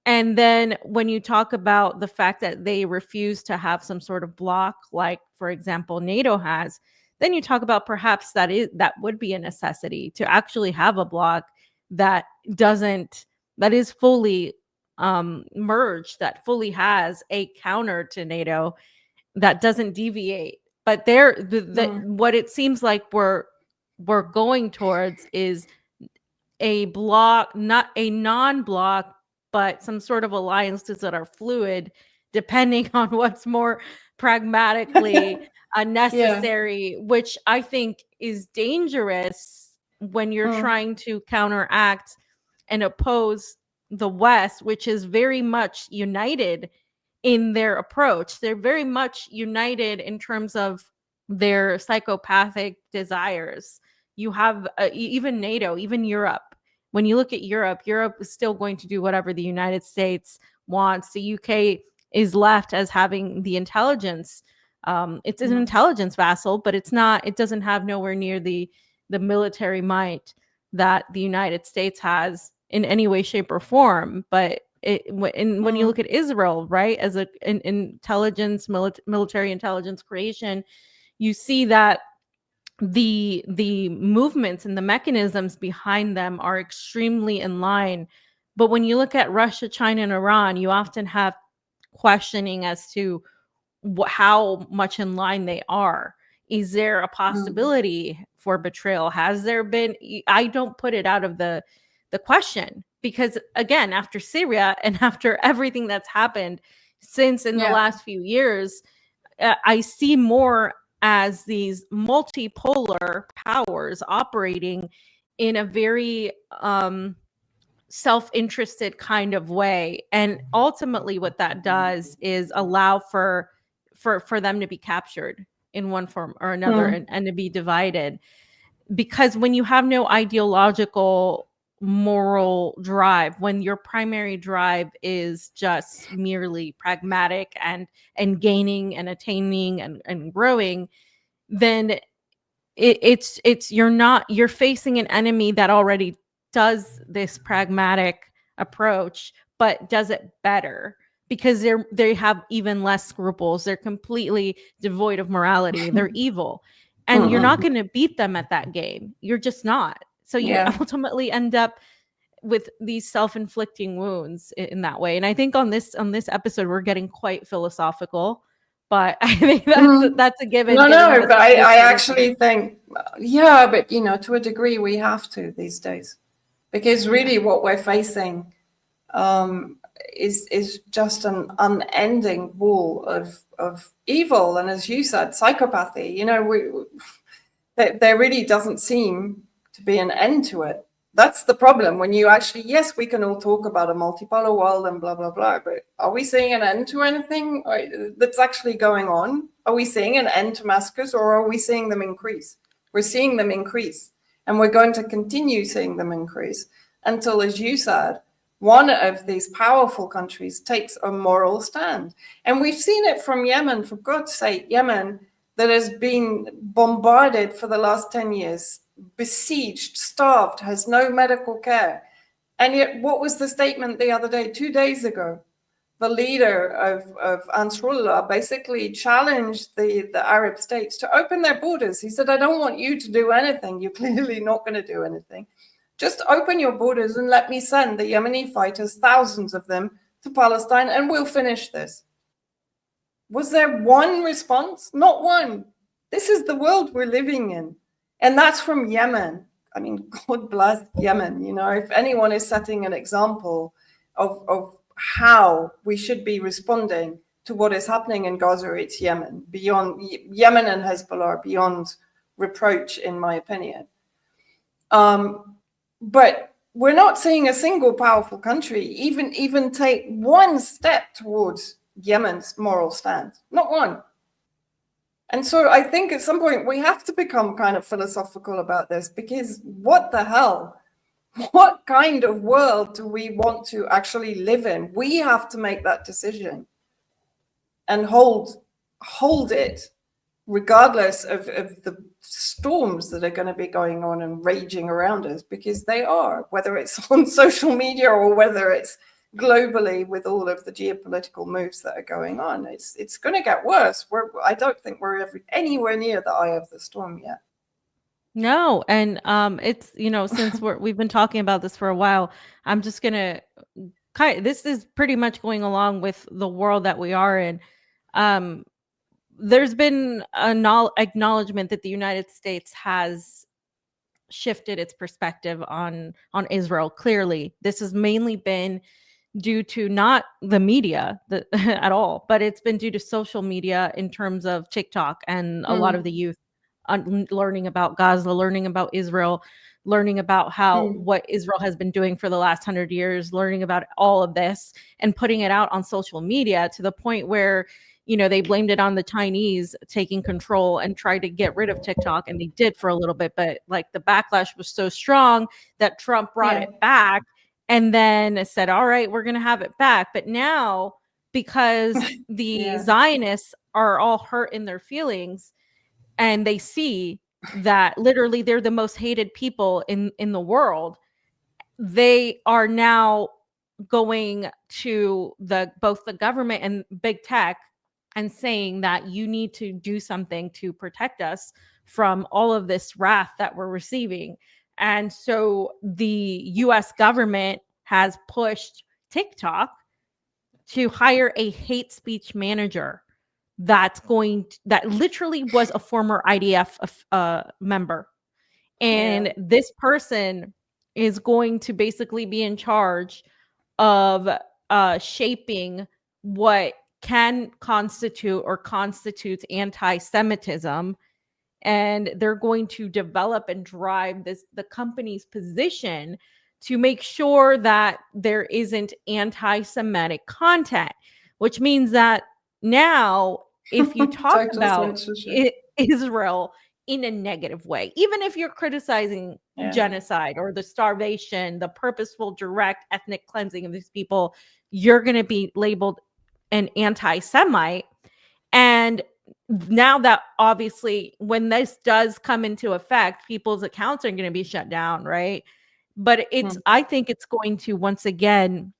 And then when you talk about the fact that they refuse to have some sort of block, like for example NATO has, then you talk about perhaps that would be a necessity to actually have a block that is fully merged, that fully has a counter to NATO, that doesn't deviate. But what it seems like we're going towards is a block, not a non-block, but some sort of alliances that are fluid, depending on what's more pragmatically necessary, which I think is dangerous when you're trying to counteract and oppose the West, which is very much united in their approach. They're very much united in terms of their psychopathic desires. You have even NATO, even Europe. When you look at Europe is still going to do whatever the United States wants. The UK is left as having the intelligence. It's an intelligence vassal, but it doesn't have nowhere near the military might that the United States has in any way, shape, or form. But when you look at Israel, right, as an intelligence, military intelligence creation, you see that the movements and the mechanisms behind them are extremely in line. But when you look at Russia, China, and Iran, you often have questioning as to how much in line they are. Is there a possibility for betrayal? Has there been? I don't put it out of the question, because again, after Syria and after everything that's happened since in the last few years, I see more as these multipolar powers operating in a very self-interested kind of way. And ultimately what that does is allow for them to be captured in one form or another, and to be divided. Because when you have no ideological moral drive, when your primary drive is just merely pragmatic and gaining and attaining and growing, then you're facing an enemy that already does this pragmatic approach, but does it better, because they have even less scruples. They're completely devoid of morality. They're evil. And you're not going to beat them at that game. You're just not. So you ultimately end up with these self-inflicting wounds in that way. And I think on this episode, we're getting quite philosophical, but I think that's a given. No, but I actually think, but to a degree we have to these days, because really what we're facing is just an unending wall of evil, and as you said, psychopathy. There really doesn't seem to be an end to it. That's the problem. When you actually, yes, we can all talk about a multipolar world and blah blah blah, but are we seeing an end to anything that's actually going on? Are we seeing an end to massacres, or are we seeing them increase? We're seeing them increase, and we're going to continue seeing them increase until, as you said, one of these powerful countries takes a moral stand. And we've seen it from Yemen, for God's sake. Yemen, that has been bombarded for the last 10 years, besieged, starved, has no medical care. And yet, what was the statement the other day, 2 days ago? The leader of Ansarullah basically challenged the Arab states to open their borders. He said, I don't want you to do anything. You're clearly not going to do anything. Just open your borders and let me send the Yemeni fighters, thousands of them, to Palestine, and we'll finish this. Was there one response? Not one. This is the world we're living in. And that's from Yemen. I mean, God bless Yemen. You know, if anyone is setting an example of how we should be responding to what is happening in Gaza, it's Yemen. Beyond Yemen and Hezbollah are beyond reproach, in my opinion. But we're not seeing a single powerful country even take one step towards Yemen's moral stand. Not one. And so I think at some point we have to become kind of philosophical about this, because what the hell? What kind of world do we want to actually live in? We have to make that decision and hold it, regardless of the storms that are going to be going on and raging around us, because they are, whether it's on social media or whether it's globally with all of the geopolitical moves that are going on. It's going to get worse. I don't think we're anywhere near the eye of the storm yet. No, and it's, you know, since we've been talking about this for a while, I'm just gonna this is pretty much going along with the world that we are in. There's been an acknowledgement that the United States has shifted its perspective on Israel. Clearly, this has mainly been due to not the media at all, but it's been due to social media in terms of TikTok and a lot of the youth learning about Gaza, learning about Israel, learning about how what Israel has been doing for the last 100 years, learning about all of this and putting it out on social media, to the point where, you know, they blamed it on the Chinese taking control and tried to get rid of TikTok, and they did for a little bit, but like the backlash was so strong that Trump brought it back and then said, all right, we're going to have it back. But now, because the Zionists are all hurt in their feelings, and they see that literally they're the most hated people in the world, they are now going to both the government and big tech and saying that you need to do something to protect us from all of this wrath that we're receiving. And so the US government has pushed TikTok to hire a hate speech manager that literally was a former IDF member. And this person is going to basically be in charge of shaping what can constitute or constitutes anti-Semitism. And they're going to develop and drive the company's position to make sure that there isn't anti-Semitic content, which means that now, if you talk about Israel in a negative way, even if you're criticizing genocide or the starvation, the purposeful, direct ethnic cleansing of these people, you're going to be labeled an anti-Semite. And now that, obviously, when this does come into effect, people's accounts are going to be shut down, right? But I think it's going to once again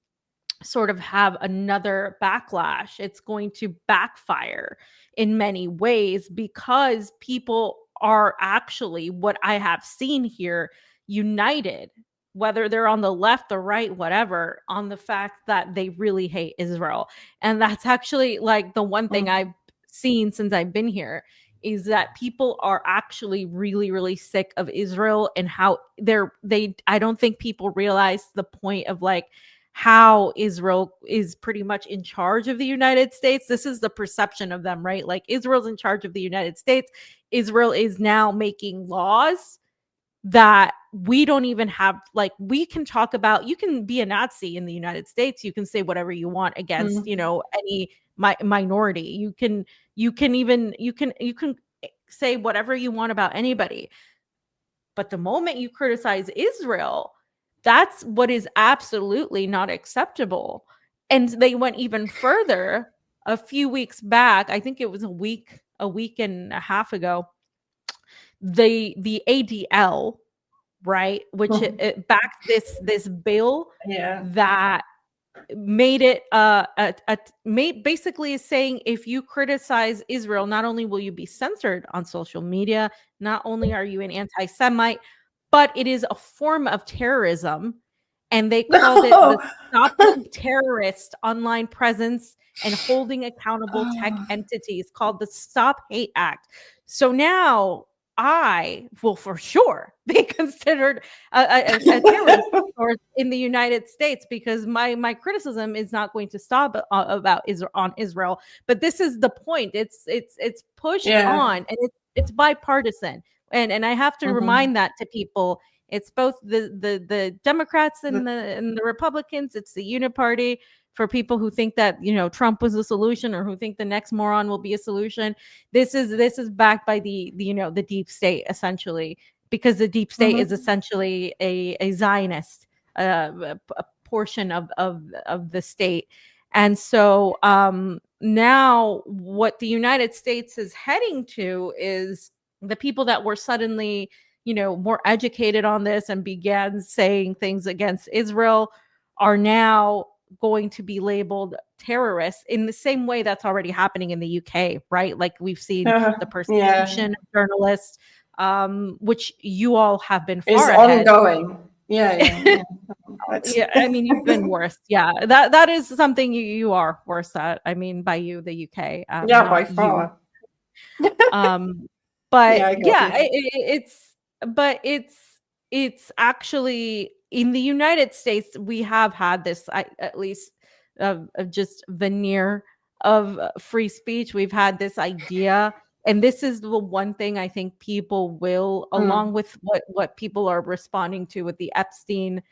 sort of have another backlash. It's going to backfire in many ways, because people are actually, what I have seen here, united, whether they're on the left, the right, whatever, on the fact that they really hate Israel. And that's actually like the one thing I've seen since I've been here, is that people are actually really, really sick of Israel, and how I don't think people realize the point of like how Israel is pretty much in charge of the United States. This is the perception of them, right? Like, Israel's in charge of the United States. Israel is now making laws that we don't even have. Like, we can talk about, you can be a Nazi in the United States. You can say whatever you want against, you know, any minority. You can say whatever you want about anybody. But the moment you criticize Israel, that's what is absolutely not acceptable. And they went even further a few weeks back. I think it was a week and a half ago. The ADL, right, which it backed this bill that made it basically is saying, if you criticize Israel, not only will you be censored on social media, not only are you an anti-Semite, but it is a form of terrorism, and they called it the Stopping Terrorist Online Presence and Holding Accountable Tech Entities, called the Stop Hate Act. So now I will for sure be considered a terrorist source in the United States, because my criticism is not going to stop about Israel. But this is the point. It's pushed on, and it's bipartisan. And I have to remind that to people. It's both the Democrats and the Republicans. It's the Uniparty. For people who think that, you know, Trump was a solution, or who think the next moron will be a solution, this is backed by the you know, the deep state, essentially, because the deep state is essentially a Zionist a portion of the state. And so now what the United States is heading to is the people that were suddenly, you know, more educated on this and began saying things against Israel are now going to be labeled terrorists in the same way that's already happening in the UK, right? Like we've seen the persecution of journalists, which you all have been far ahead. Ongoing. Yeah. Yeah, I mean, you've been worse. Yeah, that is something you are worse at. I mean, by you, the UK. Yeah, by far. But it's actually in the United States, we have had this, at least of just veneer of free speech. We've had this idea, and this is the one thing I think people will, along with what people are responding to with the Epstein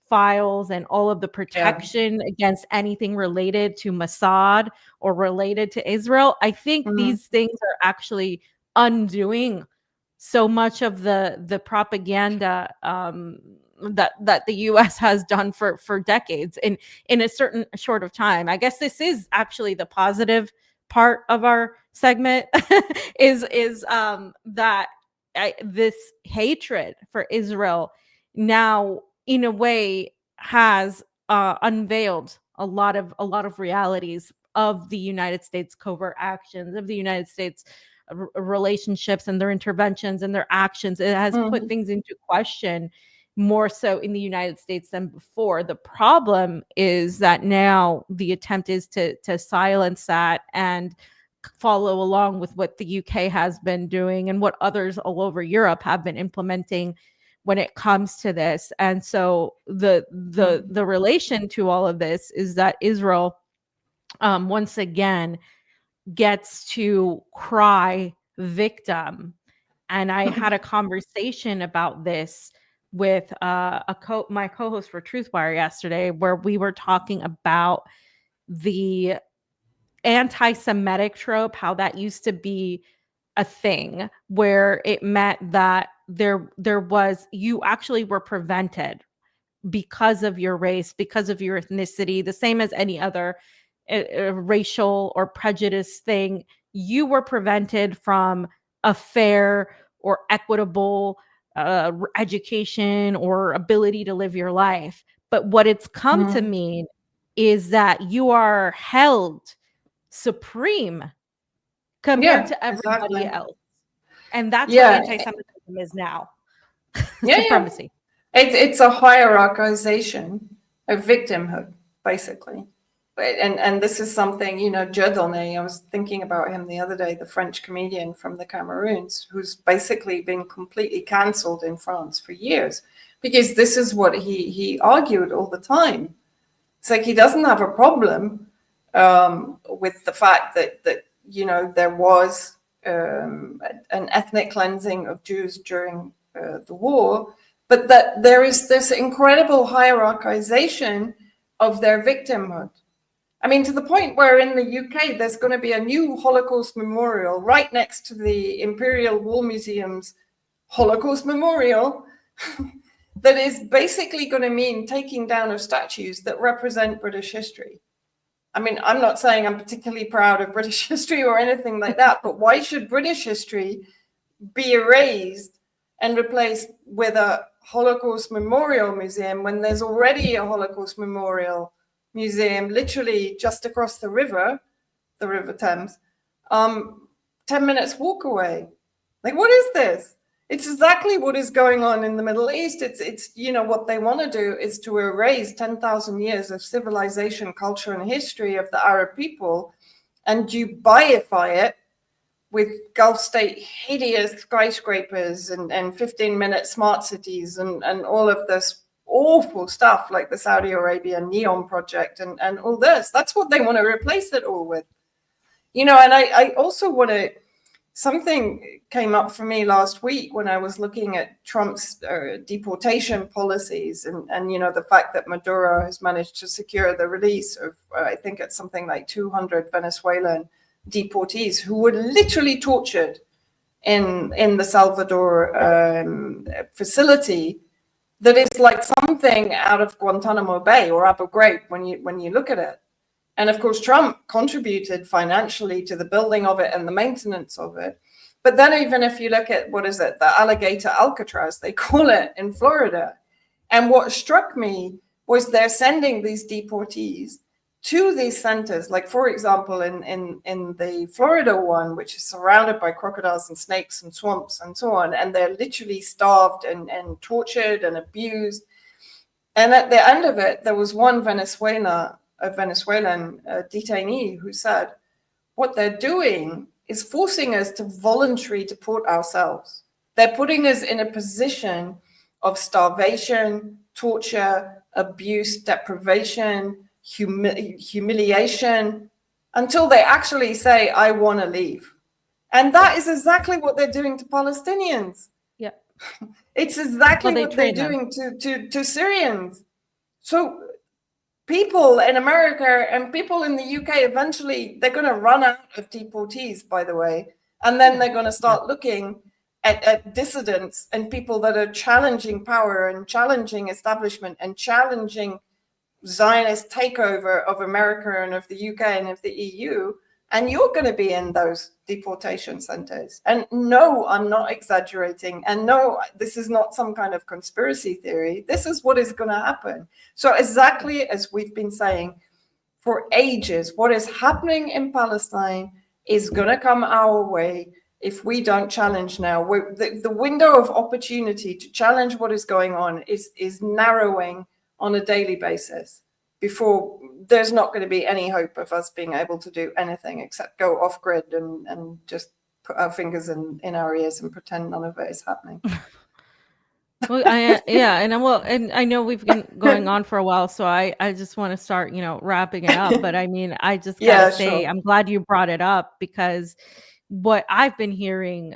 files and all of the protection against anything related to Mossad or related to Israel, I think these things are actually undoing so much of the propaganda that the US has done for decades in a certain short of time. I guess this is actually the positive part of our segment is that this hatred for Israel now, in a way, has unveiled a lot of realities of the United States covert actions, of the United States relationships and their interventions and their actions. It has put things into question more so in the United States than before. The problem is that now the attempt is to silence that and follow along with what the UK has been doing and what others all over Europe have been implementing when it comes to this. And so the relation to all of this is that Israel once again gets to cry victim. And I had a conversation about this with my co-host for Truthwire yesterday, where we were talking about the anti-Semitic trope, how that used to be a thing, where it meant that there was, you actually were prevented because of your race, because of your ethnicity, the same as any other racial or prejudice thing. You were prevented from a fair or equitable education or ability to live your life. But what it's come to mean is that you are held supreme compared to everybody else. And that's what anti-Semitism is now. Supremacy. It's a hierarchization of victimhood, basically. And this is something, you know, Dieudonné, I was thinking about him the other day, the French comedian from the Cameroons, who's basically been completely cancelled in France for years, because this is what he argued all the time. It's like he doesn't have a problem with the fact that you know, there was an ethnic cleansing of Jews during the war, but that there is this incredible hierarchization of their victimhood. I mean, to the point where in the UK, there's going to be a new Holocaust memorial right next to the Imperial War Museum's Holocaust Memorial that is basically going to mean taking down of statues that represent British history. I mean, I'm not saying I'm particularly proud of British history or anything like that, but why should British history be erased and replaced with a Holocaust Memorial Museum when there's already a Holocaust Memorial Museum literally just across the River Thames, 10 minutes walk away? Like, what is this? It's exactly what is going on in the Middle East. It's what they want to do is to erase 10,000 years of civilization, culture, and history of the Arab people and Dubaify it with Gulf state hideous skyscrapers and 15-minute smart cities and all of this awful stuff like the Saudi Arabia Neon project and all this. That's what they want to replace it all with. And I also want to, something came up for me last week when I was looking at Trump's deportation policies and the fact that Maduro has managed to secure the release of, I think it's something like 200 Venezuelan deportees who were literally tortured in the Salvador facility. That is like something out of Guantanamo Bay or Abu Ghraib when you look at it. And of course, Trump contributed financially to the building of it and the maintenance of it. But then even if you look at, the alligator Alcatraz, they call it in Florida. And what struck me was they're sending these deportees to these centers. Like, for example, in the Florida one, which is surrounded by crocodiles and snakes and swamps and so on, and they're literally starved and tortured and abused. And at the end of it, there was one Venezuelan detainee who said, what they're doing is forcing us to voluntarily deport ourselves. They're putting us in a position of starvation, torture, abuse, deprivation, humiliation, until they actually say, I want to leave. And that is exactly what they're doing to Palestinians. Yeah. It's exactly what they're doing to Syrians. So people in America and people in the UK, eventually they're going to run out of deportees, by the way, and then they're going to start looking at dissidents and people that are challenging power and challenging establishment and challenging Zionist takeover of America and of the UK and of the EU, and you're going to be in those deportation centers. And no, I'm not exaggerating. And no, this is not some kind of conspiracy theory. This is what is going to happen. So exactly as we've been saying for ages, what is happening in Palestine is going to come our way if we don't challenge now. The window of opportunity to challenge what is going on is narrowing on a daily basis. Before, there's not going to be any hope of us being able to do anything except go off grid and just put our fingers in our ears and pretend none of it is happening. Well, and I know we've been going on for a while, so I just want to start, wrapping it up. But I mean, I just gotta say, sure. I'm glad you brought it up, because what I've been hearing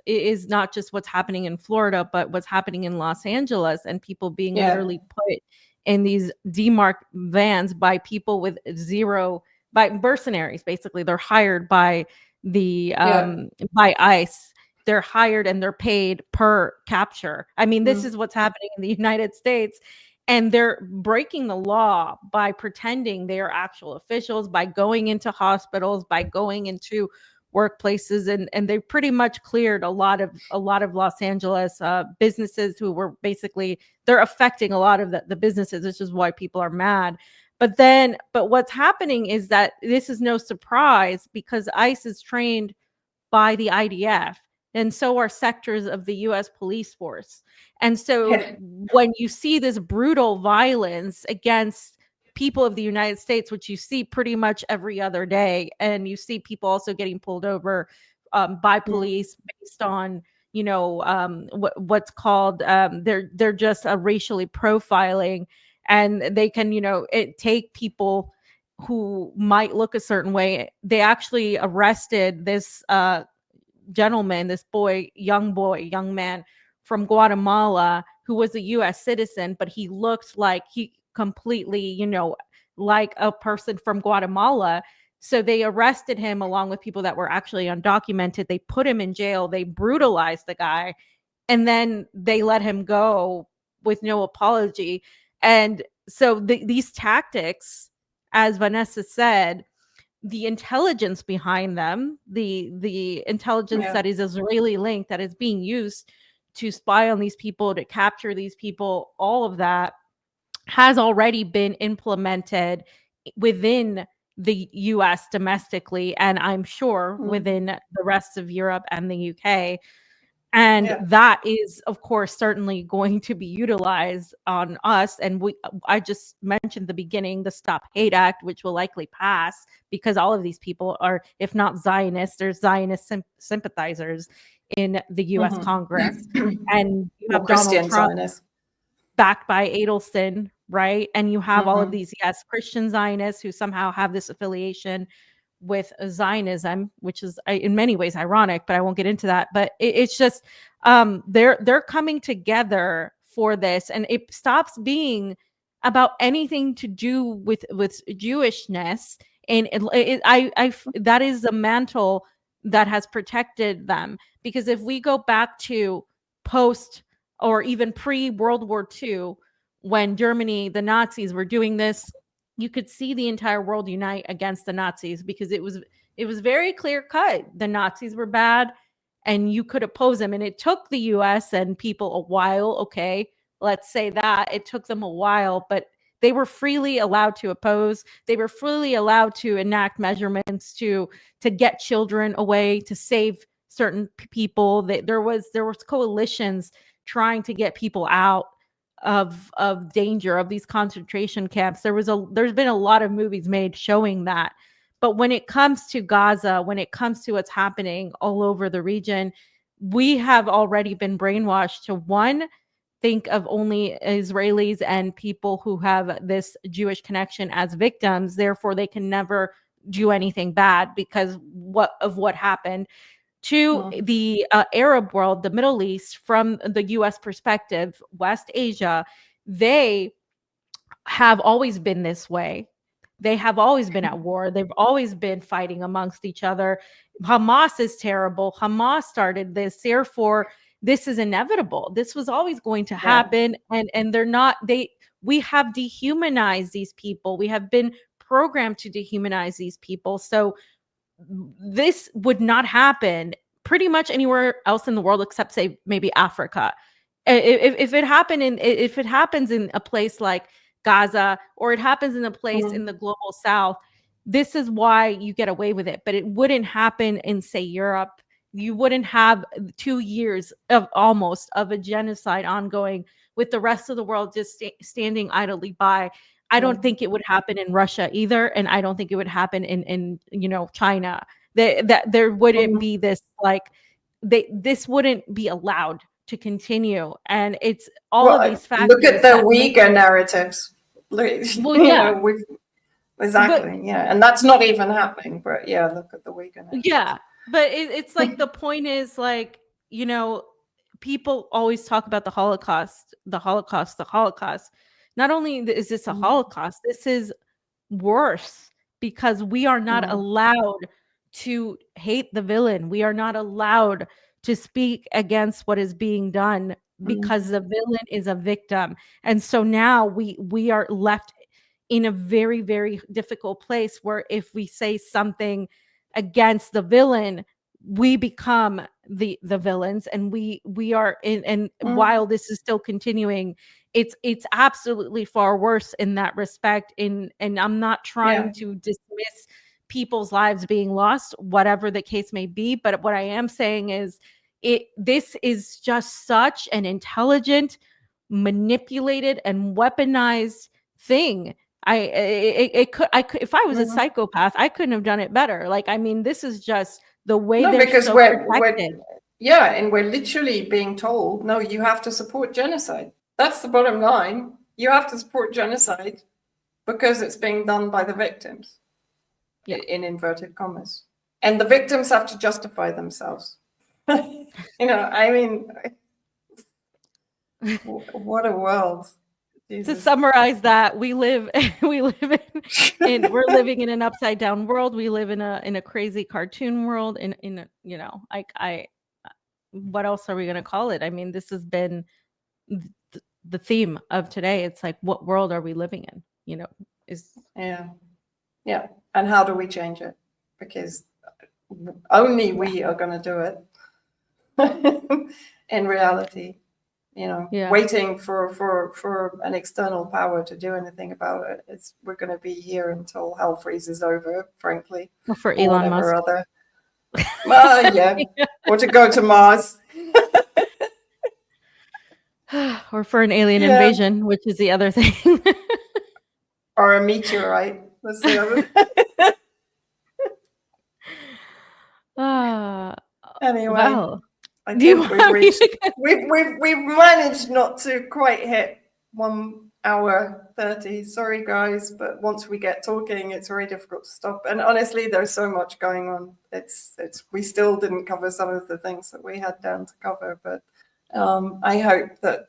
is not just what's happening in Florida, but what's happening in Los Angeles, and people being literally put in these demarked vans by people with by mercenaries. Basically, they're hired by the by ICE. They're hired and they're paid per capture. I mean, this is what's happening in the United States, and they're breaking the law by pretending they are actual officials, by going into hospitals, by going into workplaces, and they pretty much cleared a lot of Los Angeles businesses who were basically, they're affecting a lot of the businesses, which is why people are mad. But what's happening is that this is no surprise, because ICE is trained by the IDF, and so are sectors of the US police force. And so when you see this brutal violence against people of the United States, which you see pretty much every other day, and you see people also getting pulled over by police based on what's called they're just racially profiling, and they can take people who might look a certain way. They actually arrested this gentleman, this young man from Guatemala, who was a US citizen, but he looked like he completely, like a person from Guatemala. So they arrested him along with people that were actually undocumented. They put him in jail. They brutalized the guy, and then they let him go with no apology. And so these tactics, as Vanessa said, the intelligence behind them, the intelligence that is Israeli linked, that is being used to spy on these people, to capture these people, all of that has already been implemented within the US domestically, and I'm sure within the rest of Europe and the UK. And Yeah. that is, of course, certainly going to be utilized on us. And I just mentioned the beginning, the Stop Hate Act, which will likely pass because all of these people are, if not Zionists, there's Zionist sympathizers in the US Congress. And you have Or Donald Christian Trump Zionists. backed by Adelson, right? And you have all of Mhm. these, yes, Christian Zionists who somehow have this affiliation with Zionism, which is in many ways ironic, but I won't get into that. But it's just they're coming together for this, and it stops being about anything to do with Jewishness. And that is the mantle that has protected them. Because if we go back to post or even pre World War II, when Germany, the Nazis were doing this, you could see the entire world unite against the Nazis because it was very clear cut. The Nazis were bad and you could oppose them. And it took the US and people a while. Okay, let's say that it took them a while, but they were freely allowed to oppose. They were freely allowed to enact measurements to get children away, to save certain people. There was coalitions trying to get people out of danger, of these concentration camps. There's been a lot of movies made showing that. But when it comes to Gaza, when it comes to what's happening all over the region, we have already been brainwashed to, one, think of only Israelis and people who have this Jewish connection as victims, therefore they can never do anything bad because what happened. To the Arab world, the Middle East, from the US perspective, West Asia, they have always been this way. They have always been at war. They've always been fighting amongst each other. Hamas is terrible. Hamas started this. Therefore, this is inevitable. This was always going to happen. And they're not, we have dehumanized these people. We have been programmed to dehumanize these people. So this would not happen pretty much anywhere else in the world except, say, maybe Africa. If it happens in a place like Gaza, or it happens in a place in the global south, this is why you get away with it. But it wouldn't happen in, say, Europe. You wouldn't have 2 years of a genocide ongoing with the rest of the world just standing idly by. I don't think it would happen in Russia either, and I don't think it would happen in China. That there wouldn't be this, like, this wouldn't be allowed to continue. And it's all of these factors. Look at the Uyghur narratives. Exactly. And that's not even happening. But look at the Uyghur narratives. Yeah, but it's like the point is, like, people always talk about the Holocaust. Not only is this a Holocaust, this is worse because we are not allowed to hate the villain. We are not allowed to speak against what is being done because the villain is a victim. And so now we are left in a very, very difficult place where if we say something against the villain, we become the villains, and we are in. And while this is still continuing, it's absolutely far worse in that respect. And I'm not trying to dismiss people's lives being lost, whatever the case may be, but what I am saying is this is just such an intelligent, manipulated, and weaponized thing. If I was a psychopath, I couldn't have done it better. Like, I mean, this is just the way they're because so protected. And we're literally being told, no, you have to support genocide. That's the bottom line. You have to support genocide because it's being done by the victims, in inverted commas. And the victims have to justify themselves. I mean, what a world. Jesus. To summarize that, we're living in an upside down world. We live in a crazy cartoon world. What else are we going to call it? I mean, this has been the theme of today. It's like, what world are we living in? And how do we change it? Because only we are going to do it in reality. Waiting for an external power to do anything about it. We're going to be here until hell freezes over, frankly. Or for Elon Musk. Or to go to Mars. or for an alien Yeah. invasion, which is the other thing. Or a meteorite. That's the other. uh, Anyway, well, I do you think we've want me reached. to We've managed not to quite hit 1 hour 30. Sorry, guys, but once we get talking, it's very difficult to stop. And honestly, there's so much going on. It's we still didn't cover some of the things that we had down to cover, but I hope that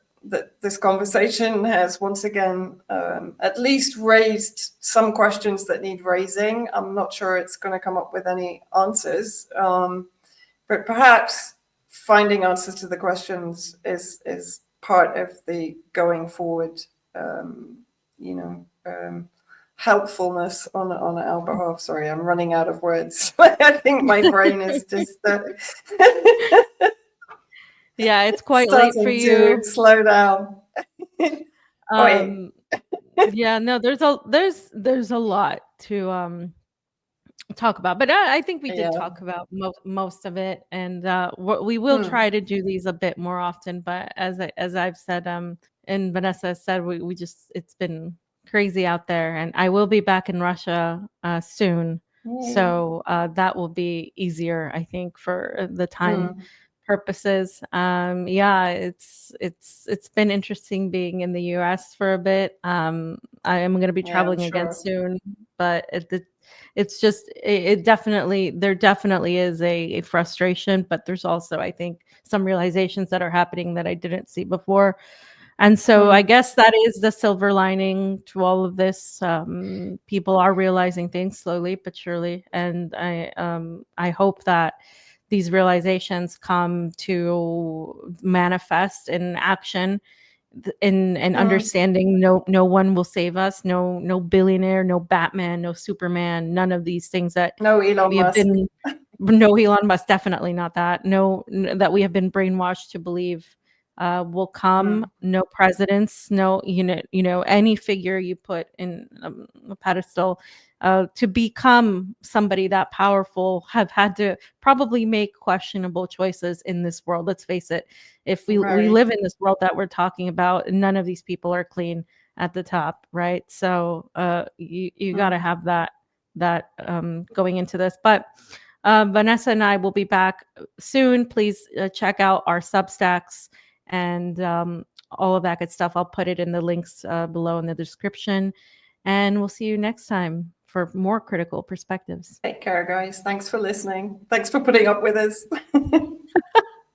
this conversation has once again at least raised some questions that need raising. I'm not sure it's going to come up with any answers, but perhaps finding answers to the questions is part of the going forward, helpfulness on our behalf. Sorry, I'm running out of words. I think my brain is just Yeah, it's quite late for starting you. to slow down. Yeah, no, there's a lot to talk about, but I think we did talk about most of it, and we will try to do these a bit more often. But as I've said, and Vanessa said, we just, it's been crazy out there, and I will be back in Russia soon, so that will be easier, I think, for the time purposes. Yeah, it's been interesting being in the US for a bit. I am going to be traveling again soon, but it's just it definitely, there definitely is a frustration, but there's also, I think, some realizations that are happening that I didn't see before. And so I guess that is the silver lining to all of this. People are realizing things slowly but surely, and I hope that these realizations come to manifest in action, in understanding no one will save us, no billionaire, no Batman, no Superman, none of these things that No Elon we have Musk. been, no Elon Musk, definitely not that, that we have been brainwashed to believe will come. No presidents, no, any figure you put in a pedestal to become somebody that powerful have had to probably make questionable choices in this world. Let's face it. If we live in this world that we're talking about, none of these people are clean at the top, right? So you got to have that going into this. But Vanessa and I will be back soon. Please check out our Substacks and all of that good stuff. I'll put it in the links below in the description. And we'll see you next time for more critical perspectives. Take care, guys. Thanks for listening. Thanks for putting up with us.